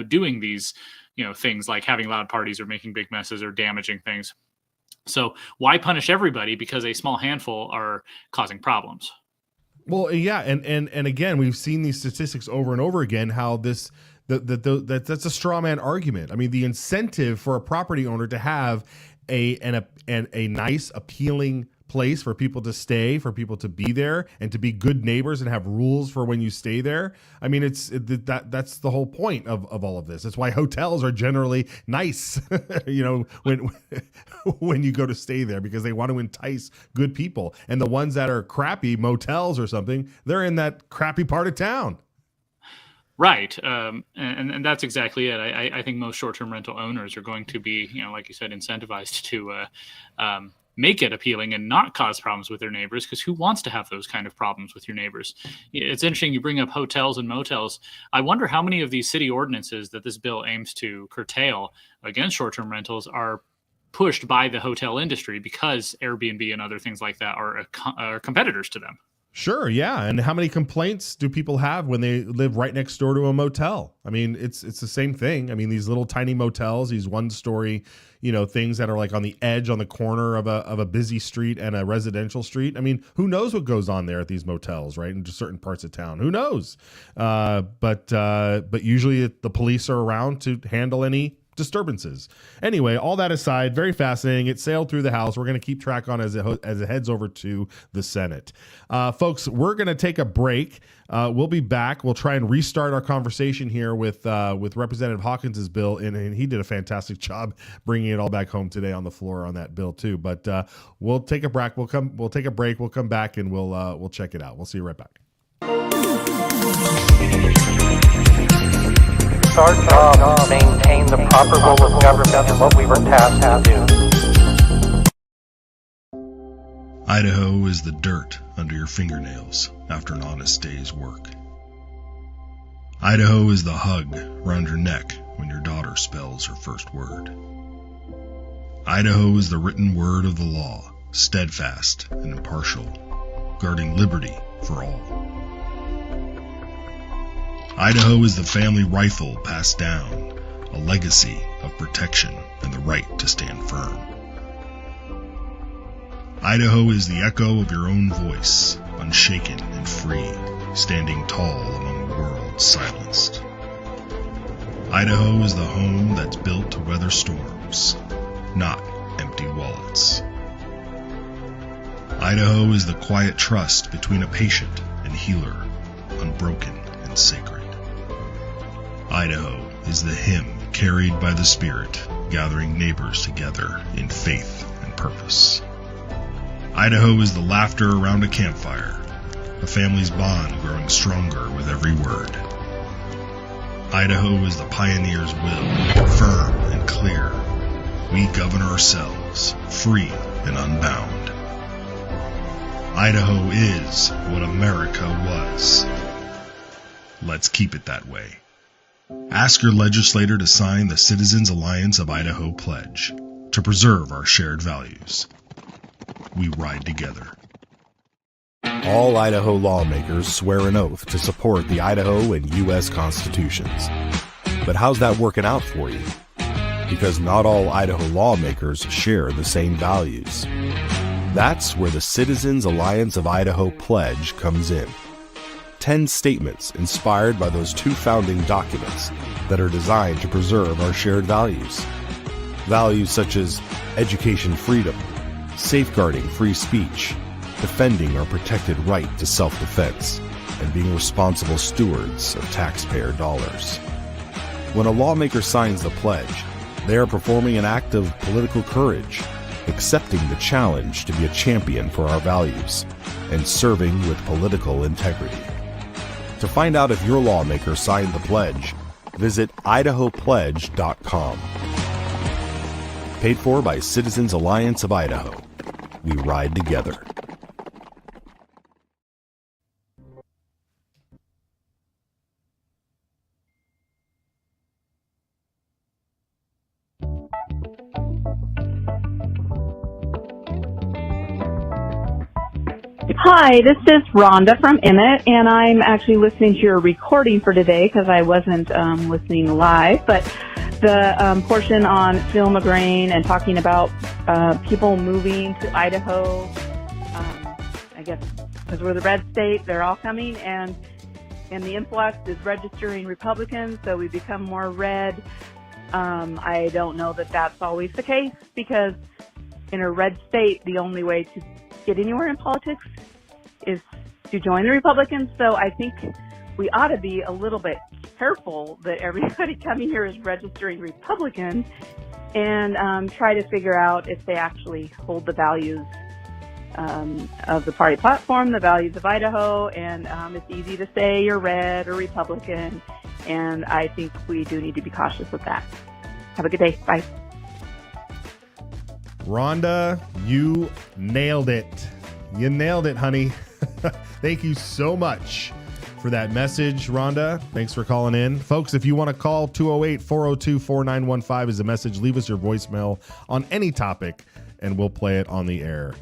doing these, things like having loud parties or making big messes or damaging things. So why punish everybody because a small handful are causing problems? Well, yeah, and again, we've seen these statistics over and over again. How that's a straw man argument. I mean, the incentive for a property owner to have a nice, appealing place for people to stay, for people to be there, and to be good neighbors and have rules for when you stay there. I mean, that's the whole point of all of this. That's why hotels are generally nice, when you go to stay there, because they want to entice good people. And the ones that are crappy motels or something, they're in that crappy part of town. Right. And that's exactly it. I think most short-term rental owners are going to be, like you said, incentivized to make it appealing and not cause problems with their neighbors, because who wants to have those kind of problems with your neighbors? It's interesting you bring up hotels and motels. I wonder how many of these city ordinances that this bill aims to curtail against short-term rentals are pushed by the hotel industry, because Airbnb and other things like that are competitors to them. Sure, yeah. And how many complaints do people have when they live right next door to a motel? I mean, it's the same thing. I mean, these little tiny motels, these one-story, things that are like on the edge, on the corner of a busy street and a residential street. I mean, who knows what goes on there at these motels, right? In just certain parts of town, who knows? But usually the police are around to handle any disturbances. Anyway, all that aside, very fascinating. It sailed through the House. We're going to keep track on as it heads over to the Senate. Folks, we're going to take a break. We'll be back. We'll try and restart our conversation here with Representative Hawkins's bill, and he did a fantastic job bringing it all back home today on the floor on that bill too. But we'll take a break. We'll take a break. We'll come back and we'll check it out. We'll see you right back. It's our job to maintain the proper role of government and what we were tasked to do. Idaho is the dirt under your fingernails after an honest day's work. Idaho is the hug around your neck when your daughter spells her first word. Idaho is the written word of the law, steadfast and impartial, guarding liberty for all. Idaho is the family rifle passed down, a legacy of protection and the right to stand firm. Idaho is the echo of your own voice, unshaken and free, standing tall among a world silenced. Idaho is the home that's built to weather storms, not empty wallets. Idaho is the quiet trust between a patient and healer, unbroken and sacred. Idaho is the hymn carried by the Spirit, gathering neighbors together in faith and purpose. Idaho is the laughter around a campfire, a family's bond growing stronger with every word. Idaho is the pioneer's will, firm and clear. We govern ourselves, free and unbound. Idaho is what America was. Let's keep it that way. Ask your legislator to sign the Citizens Alliance of Idaho pledge to preserve our shared values. We ride together. All Idaho lawmakers swear an oath to support the Idaho and U.S. constitutions. But how's that working out for you? Because not all Idaho lawmakers share the same values. That's where the Citizens Alliance of Idaho pledge comes in. 10 statements inspired by those two founding documents that are designed to preserve our shared values. Values such as education freedom, safeguarding free speech, defending our protected right to self-defense, and being responsible stewards of taxpayer dollars. When a lawmaker signs the pledge, they are performing an act of political courage, accepting the challenge to be a champion for our values, and serving with political integrity. To find out if your lawmaker signed the pledge, visit idahopledge.com. Paid for by Citizens Alliance of Idaho. We ride together. Hi, this is Rhonda from Emmett, and I'm actually listening to your recording for today because I wasn't listening live, but the portion on Phil McGrain and talking about people moving to Idaho, I guess because we're the red state, they're all coming, and the influx is registering Republicans, so we become more red. I don't know that that's always the case, because in a red state, the only way to get anywhere in politics is to join the Republicans. So I think we ought to be a little bit careful that everybody coming here is registering Republican, and try to figure out if they actually hold the values of the party platform, the values of Idaho. And it's easy to say you're red or Republican, and I think we do need to be cautious with that. Have a good day. Bye. Rhonda, you nailed it. You nailed it, honey. Thank you so much for that message, Rhonda. Thanks for calling in. Folks, if you want to call, 208-402-4915 is a message. Leave us your voicemail on any topic, and we'll play it on the air.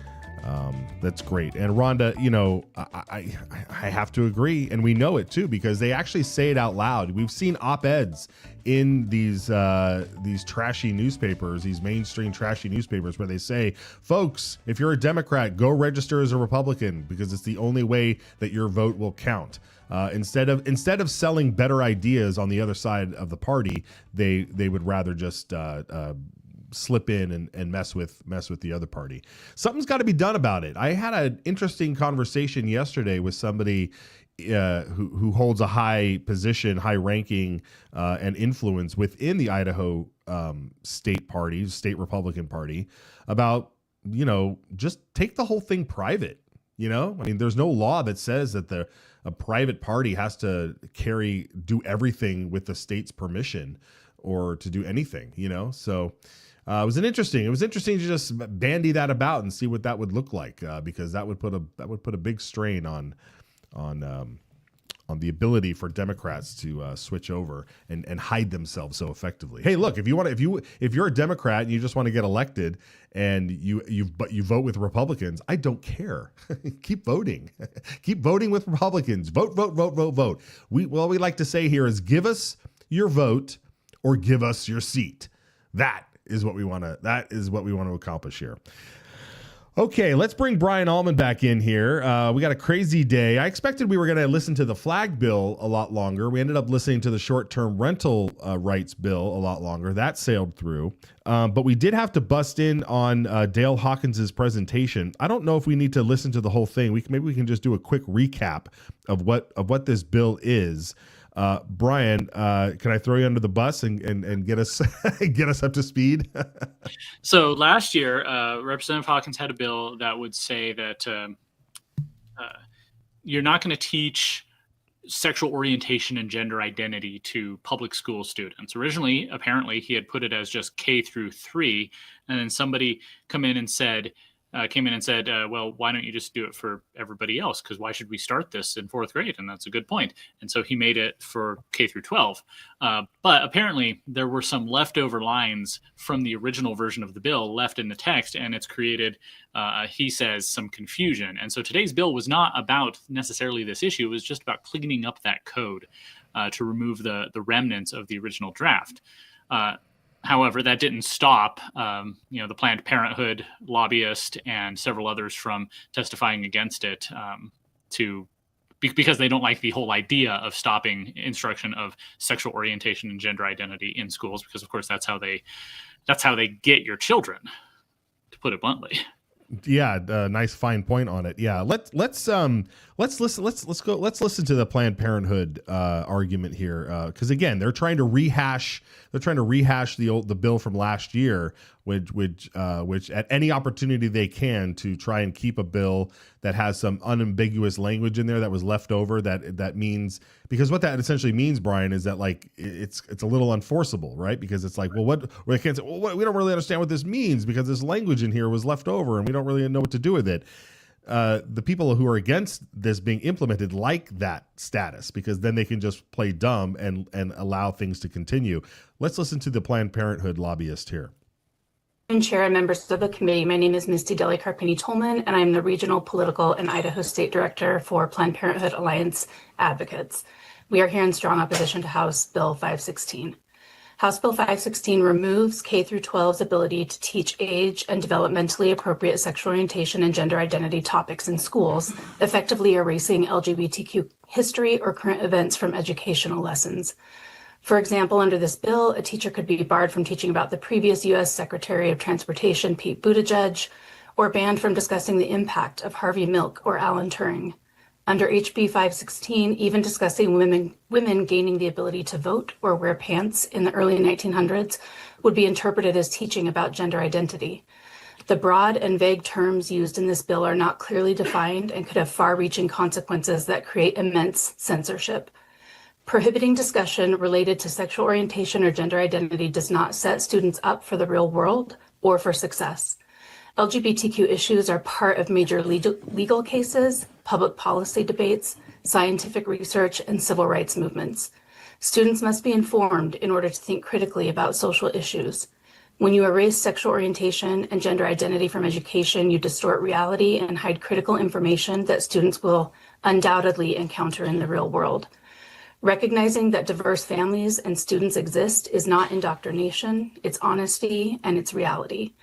That's great. And Rhonda, you know, I have to agree, and we know it too, because they actually say it out loud. We've seen op-eds in these trashy newspapers, these mainstream trashy newspapers, where they say, folks, if you're a Democrat, go register as a Republican, because it's the only way that your vote will count. Instead of selling better ideas on the other side of the party, they would rather just slip in and mess with the other party. Something's got to be done about it. I had an interesting conversation yesterday with somebody who holds a high position, high ranking, and influence within the Idaho state Republican Party, about, you know, just take the whole thing private. You know, I mean, there's no law that says that a private party has to do everything with the state's permission or to do anything, you know? So it was interesting to just bandy that about and see what that would look like, because that would put a big strain on the ability for Democrats to switch over and hide themselves so effectively. Hey, look, if you're a Democrat and you just want to get elected and you vote with Republicans, I don't care. Keep voting. Keep voting with Republicans. Vote. What we like to say here is, give us your vote or give us your seat. That is what we want to accomplish here. Okay, let's bring Brian Allman back in here. We got a crazy day. I expected we were going to listen to the flag bill a lot longer. We ended up listening to the short-term rental rights bill a lot longer. That sailed through. But we did have to bust in on Dale Hawkins's presentation. I don't know if we need to listen to the whole thing. Maybe we can just do a quick recap of what this bill is. Brian, can I throw you under the bus and get us get us up to speed? So last year, Representative Hawkins had a bill that would say that you're not going to teach sexual orientation and gender identity to public school students. Originally, apparently, he had put it as just K through 3, and then somebody came in and said, well, why don't you just do it for everybody else? Because why should we start this in 4th grade? And that's a good point. And so he made it for K through 12. But apparently there were some leftover lines from the original version of the bill left in the text, and it's created, he says, some confusion. And so today's bill was not about necessarily this issue. It was just about cleaning up that code to remove the remnants of the original draft. However, that didn't stop, the Planned Parenthood lobbyist and several others from testifying against it because they don't like the whole idea of stopping instruction of sexual orientation and gender identity in schools, because of course that's how they get your children, to put it bluntly. Yeah, nice fine point on it. Yeah, let's listen to the Planned Parenthood argument here, because again, they're trying to rehash the bill from last year, which at any opportunity they can to try and keep a bill that has some unambiguous language in there that was left over. That means, because what that essentially means, Brian, is that like it's a little unforceable, right? Because it's like, well, we can't say, well, we don't really understand what this means because this language in here was left over and we don't really know what to do with it. The people who are against this being implemented like that status, because then they can just play dumb and allow things to continue. Let's listen to the Planned Parenthood lobbyist here. Chair and members of the committee, my name is Misty Deli Carpini Tolman, and I'm the Regional Political and Idaho State Director for Planned Parenthood Alliance Advocates. We are here in strong opposition to House Bill 516. House Bill 516 removes K-12's ability to teach age and developmentally appropriate sexual orientation and gender identity topics in schools, effectively erasing LGBTQ history or current events from educational lessons. For example, under this bill, a teacher could be barred from teaching about the previous U.S. Secretary of Transportation, Pete Buttigieg, or banned from discussing the impact of Harvey Milk or Alan Turing. Under HB 516, even discussing women gaining the ability to vote or wear pants in the early 1900s would be interpreted as teaching about gender identity. The broad and vague terms used in this bill are not clearly defined and could have far-reaching consequences that create immense censorship. Prohibiting discussion related to sexual orientation or gender identity does not set students up for the real world or for success. LGBTQ issues are part of major legal cases, public policy debates, scientific research, and civil rights movements. Students must be informed in order to think critically about social issues. When you erase sexual orientation and gender identity from education, you distort reality and hide critical information that students will undoubtedly encounter in the real world. Recognizing that diverse families and students exist is not indoctrination, it's honesty and it's reality.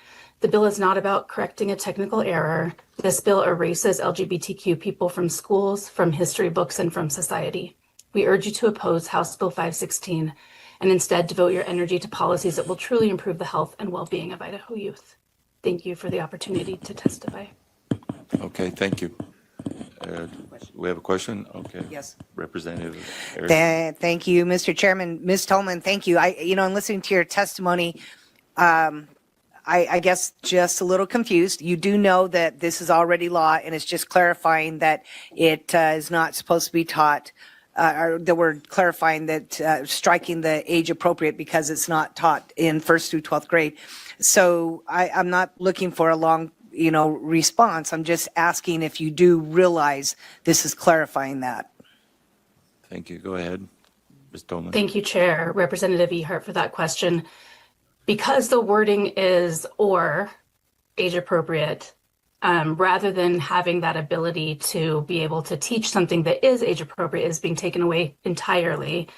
The bill is not about correcting a technical error. This bill erases LGBTQ people from schools, from history books, and from society. We urge you to oppose House Bill 516 and instead devote your energy to policies that will truly improve the health and well-being of Idaho youth. Thank you for the opportunity to testify. Okay, thank you. We have a question? Okay. Yes. Representative Erickson. Thank you, Mr. Chairman. Ms. Tolman, thank you. In listening to your testimony, I guess just a little confused. You do know that this is already law, and it's just clarifying that it is not supposed to be taught, or that we're clarifying that striking the age appropriate because it's not taught in 1st through 12th grade. So I'm not looking for a long response. I'm just asking if you do realize this is clarifying that. Thank you. Go ahead, Ms. Tolman. Thank you, Chair. Representative Ehart, for that question. Because the wording is or age appropriate, rather than having that ability to be able to teach something that is age appropriate is being taken away entirely,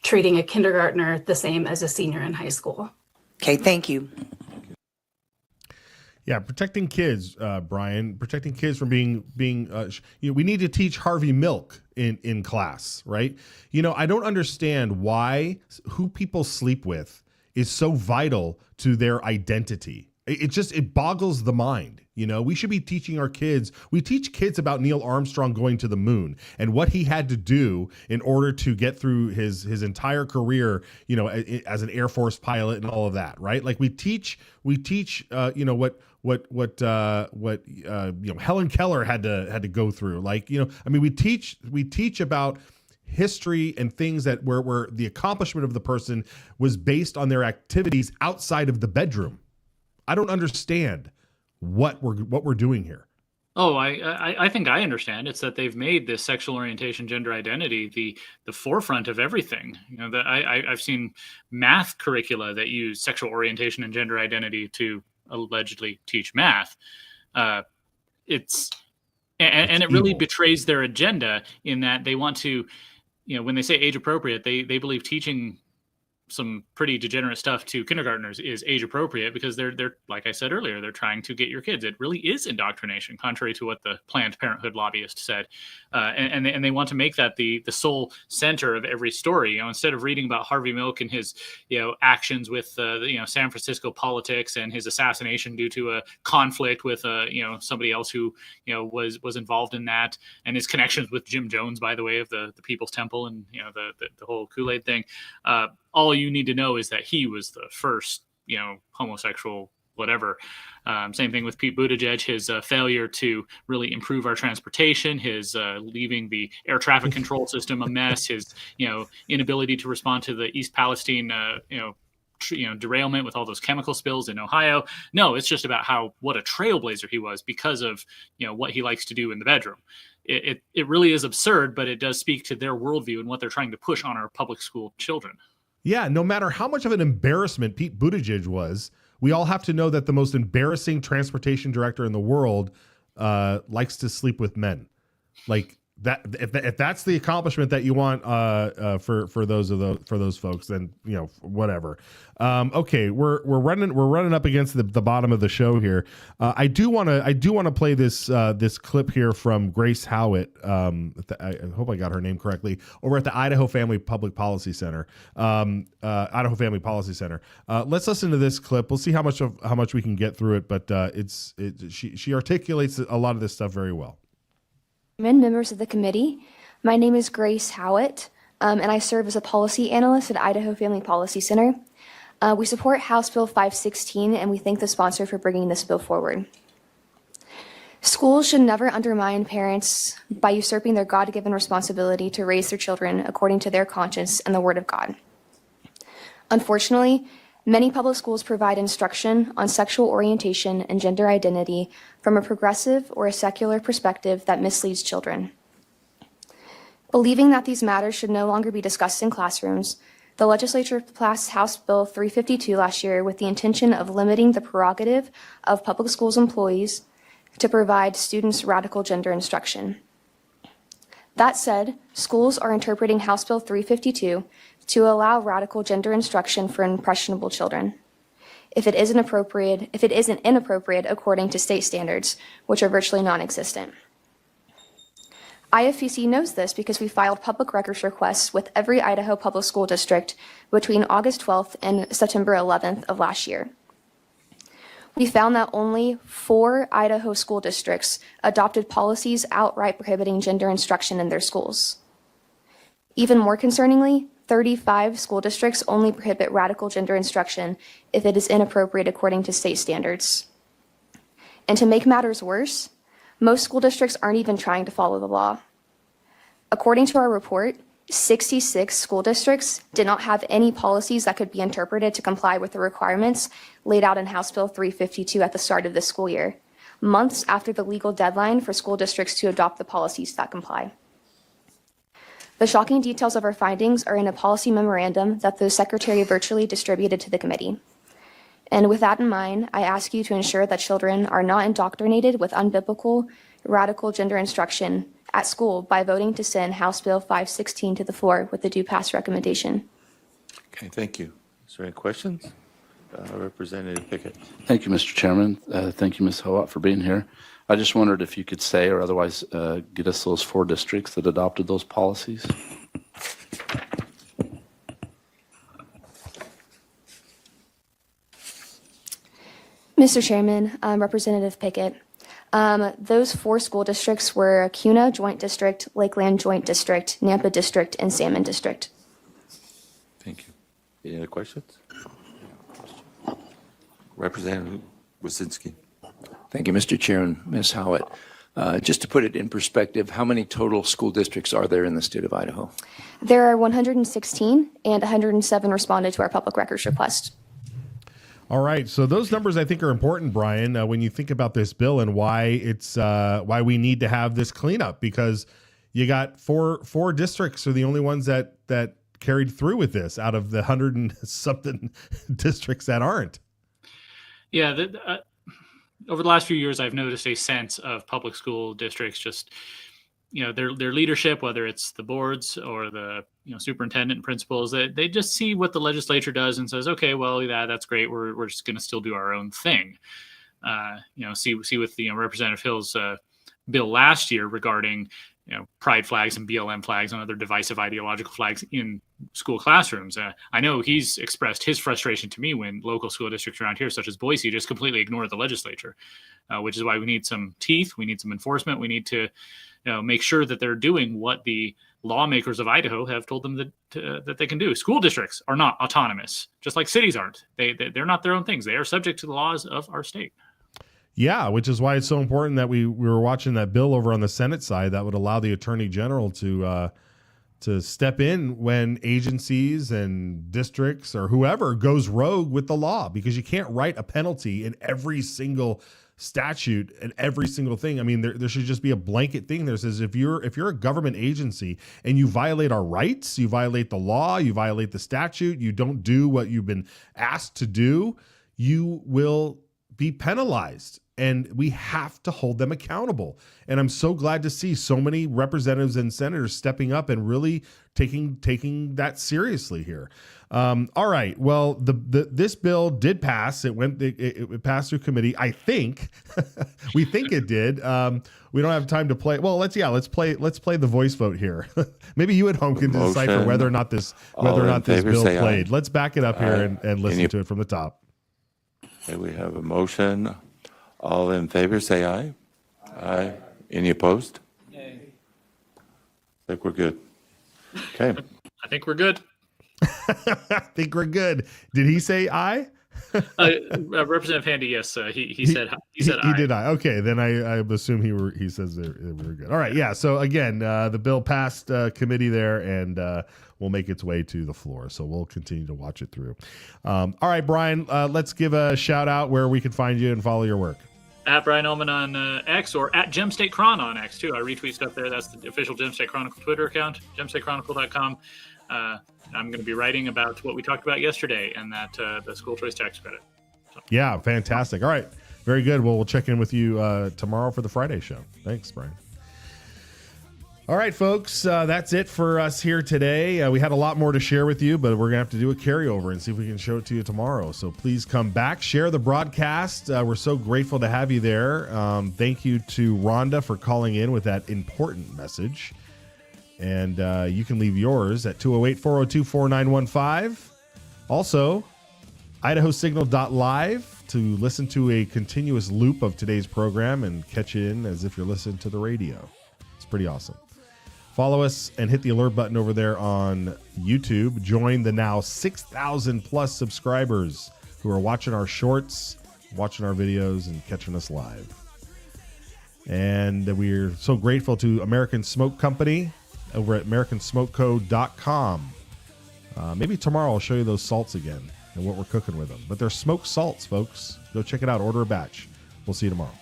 treating a kindergartner the same as a senior in high school. Okay, thank you. Yeah, protecting kids, Brian, protecting kids from being we need to teach Harvey Milk in class, right? I don't understand why who people sleep with is so vital to their identity. It boggles the mind. We should be teaching our kids. We teach kids about Neil Armstrong going to the moon and what he had to do in order to get through his entire career, as an Air Force pilot and all of that, right? Like we teach what Helen Keller had to go through. We teach about history and things that where the accomplishment of the person was based on their activities outside of the bedroom. I don't understand what we're doing here. Oh, I think I understand. It's that they've made this sexual orientation, gender identity the forefront of everything. That I've seen math curricula that use sexual orientation and gender identity to allegedly teach math. It really betrays their agenda in that they want to, when they say age appropriate, they believe teaching some pretty degenerate stuff to kindergartners is age appropriate because they're like I said earlier, they're trying to get your kids. It really is indoctrination, contrary to what the Planned Parenthood lobbyist said, and they want to make that the sole center of every story. You know, instead of reading about Harvey Milk and his actions with San Francisco politics and his assassination due to a conflict with somebody else who was involved in that, and his connections with Jim Jones, by the way, of the People's Temple and the whole Kool-Aid thing. All you need to know is that he was the first, homosexual, whatever. Same thing with Pete Buttigieg, his failure to really improve our transportation, his leaving the air traffic control system a mess, his, inability to respond to the East Palestine, derailment with all those chemical spills in Ohio. No, it's just about what a trailblazer he was because of, what he likes to do in the bedroom. It really is absurd, but it does speak to their worldview and what they're trying to push on our public school children. Yeah, no matter how much of an embarrassment Pete Buttigieg was, we all have to know that the most embarrassing transportation director in the world likes to sleep with men. Like that, if that's the accomplishment that you want for those folks, then whatever. Okay, we're running up against the bottom of the show here. I do want to play this clip here from Grace Howitt. I hope I got her name correctly. Over at the Idaho Family Public Policy Center, Idaho Family Policy Center. Let's listen to this clip. We'll see how much we can get through it. But she articulates a lot of this stuff very well. Members of the committee, my name is Grace Howitt, and I serve as a policy analyst at Idaho Family Policy Center. We support House Bill 516, and we thank the sponsor for bringing this bill forward. Schools should never undermine parents by usurping their God-given responsibility to raise their children according to their conscience and the Word of God. Unfortunately, many public schools provide instruction on sexual orientation and gender identity from a progressive or a secular perspective that misleads children. Believing that these matters should no longer be discussed in classrooms, the legislature passed House Bill 352 last year with the intention of limiting the prerogative of public schools employees to provide students radical gender instruction. That said, schools are interpreting House Bill 352 to allow radical gender instruction for impressionable children, if it isn't inappropriate according to state standards, which are virtually non-existent. IFPC knows this because we filed public records requests with every Idaho public school district between August 12th and September 11th of last year. We found that only 4 Idaho school districts adopted policies outright prohibiting gender instruction in their schools. Even more concerningly, 35 school districts only prohibit radical gender instruction if it is inappropriate according to state standards. And to make matters worse, most school districts aren't even trying to follow the law. According to our report, 66 school districts did not have any policies that could be interpreted to comply with the requirements laid out in House Bill 352 at the start of this school year, months after the legal deadline for school districts to adopt the policies that comply. The shocking details of our findings are in a policy memorandum that the Secretary virtually distributed to the committee. And with that in mind, I ask you to ensure that children are not indoctrinated with unbiblical, radical gender instruction at school by voting to send House Bill 516 to the floor with the do pass recommendation. Okay, thank you. Is there any questions? Representative Pickett. Thank you, Mr. Chairman. Thank you, Ms. Hoat, for being here. I just wondered if you could say, or otherwise get us those 4 districts that adopted those policies. Mr. Chairman, Representative Pickett, those 4 school districts were Kuna Joint District, Lakeland Joint District, Nampa District, and Salmon District. Thank you. Any other questions? Representative Wasinski. Thank you, Mr. Chairman. Ms. Howitt, just to put it in perspective, how many total school districts are there in the state of Idaho? There are 116, and 107 responded to our public records request. All right, so those numbers I think are important, Brian, when you think about this bill and why why we need to have this cleanup, because you got four districts are the only ones that carried through with this out of the 100 and something districts that aren't. Yeah, over the last few years, I've noticed a sense of public school districts just, their leadership, whether it's the boards or the superintendent and principals, they just see what the legislature does and says, okay, well, yeah, that's great. We're just going to still do our own thing. See with Representative Hill's bill last year regarding pride flags and BLM flags and other divisive ideological flags in school classrooms. I know he's expressed his frustration to me when local school districts around here, such as Boise, just completely ignore the legislature, which is why we need some teeth. We need some enforcement. We need to make sure that they're doing what the lawmakers of Idaho have told them that they can do. School districts are not autonomous, just like cities aren't. They're not their own things. They are subject to the laws of our state. Yeah, which is why it's so important that we were watching that bill over on the Senate side that would allow the Attorney General to step in when agencies and districts or whoever goes rogue with the law, because you can't write a penalty in every single statute and every single thing. I mean, there should just be a blanket thing that says if you're a government agency and you violate our rights, you violate the law, you violate the statute, you don't do what you've been asked to do, you will be penalized. And we have to hold them accountable. And I'm so glad to see so many representatives and senators stepping up and really taking that seriously here. All right. Well, this bill did pass. It passed through committee. I think we think it did. We don't have time to play. Well, let's play the voice vote here. Maybe you at home can decipher whether or not this bill played. Let's back it up here and listen to it from the top. Okay, we have a motion. All in favor, say aye. Aye. Any opposed? Nay. I think we're good. Okay. I think we're good. I think we're good. Did he say aye? Representative Handy, yes, he said aye. He did aye. Okay, then I assume he says that we were good. All right, yeah. So again, the bill passed committee there and will make its way to the floor. So we'll continue to watch it through. All right, Brian, let's give a shout out where we can find you and follow your work. At Brian Ullman on X, or at Gem State Chron on X too. I retweet stuff there. That's the official Gem State Chronicle Twitter account, gemstatechronicle.com. I'm going to be writing about what we talked about yesterday and that the school choice tax credit. So. Yeah, fantastic. All right, very good. Well, we'll check in with you tomorrow for the Friday show. Thanks, Brian. All right, folks, that's it for us here today. We had a lot more to share with you, but we're going to have to do a carryover and see if we can show it to you tomorrow. So please come back, share the broadcast. We're so grateful to have you there. Thank you to Rhonda for calling in with that important message. And you can leave yours at 208-402-4915. Also, IdahoSignal.live to listen to a continuous loop of today's program and catch it in as if you're listening to the radio. It's pretty awesome. Follow us and hit the alert button over there on YouTube. Join the now 6,000 plus subscribers who are watching our shorts, watching our videos, and catching us live. And we're so grateful to American Smoke Company over at AmericanSmokeCo.com. Maybe tomorrow I'll show you those salts again and what we're cooking with them. But they're smoked salts, folks. Go check it out. Order a batch. We'll see you tomorrow.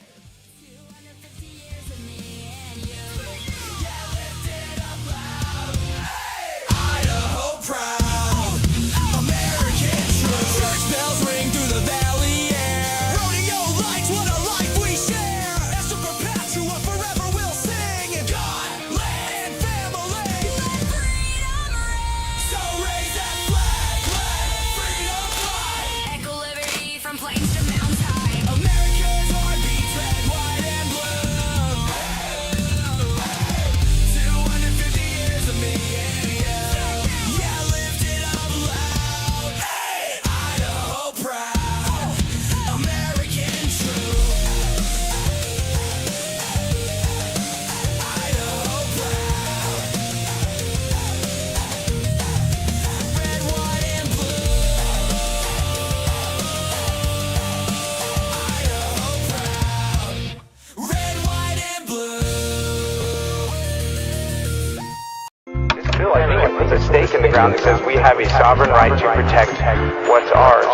A stake in the ground that says we have a sovereign right to protect what's ours.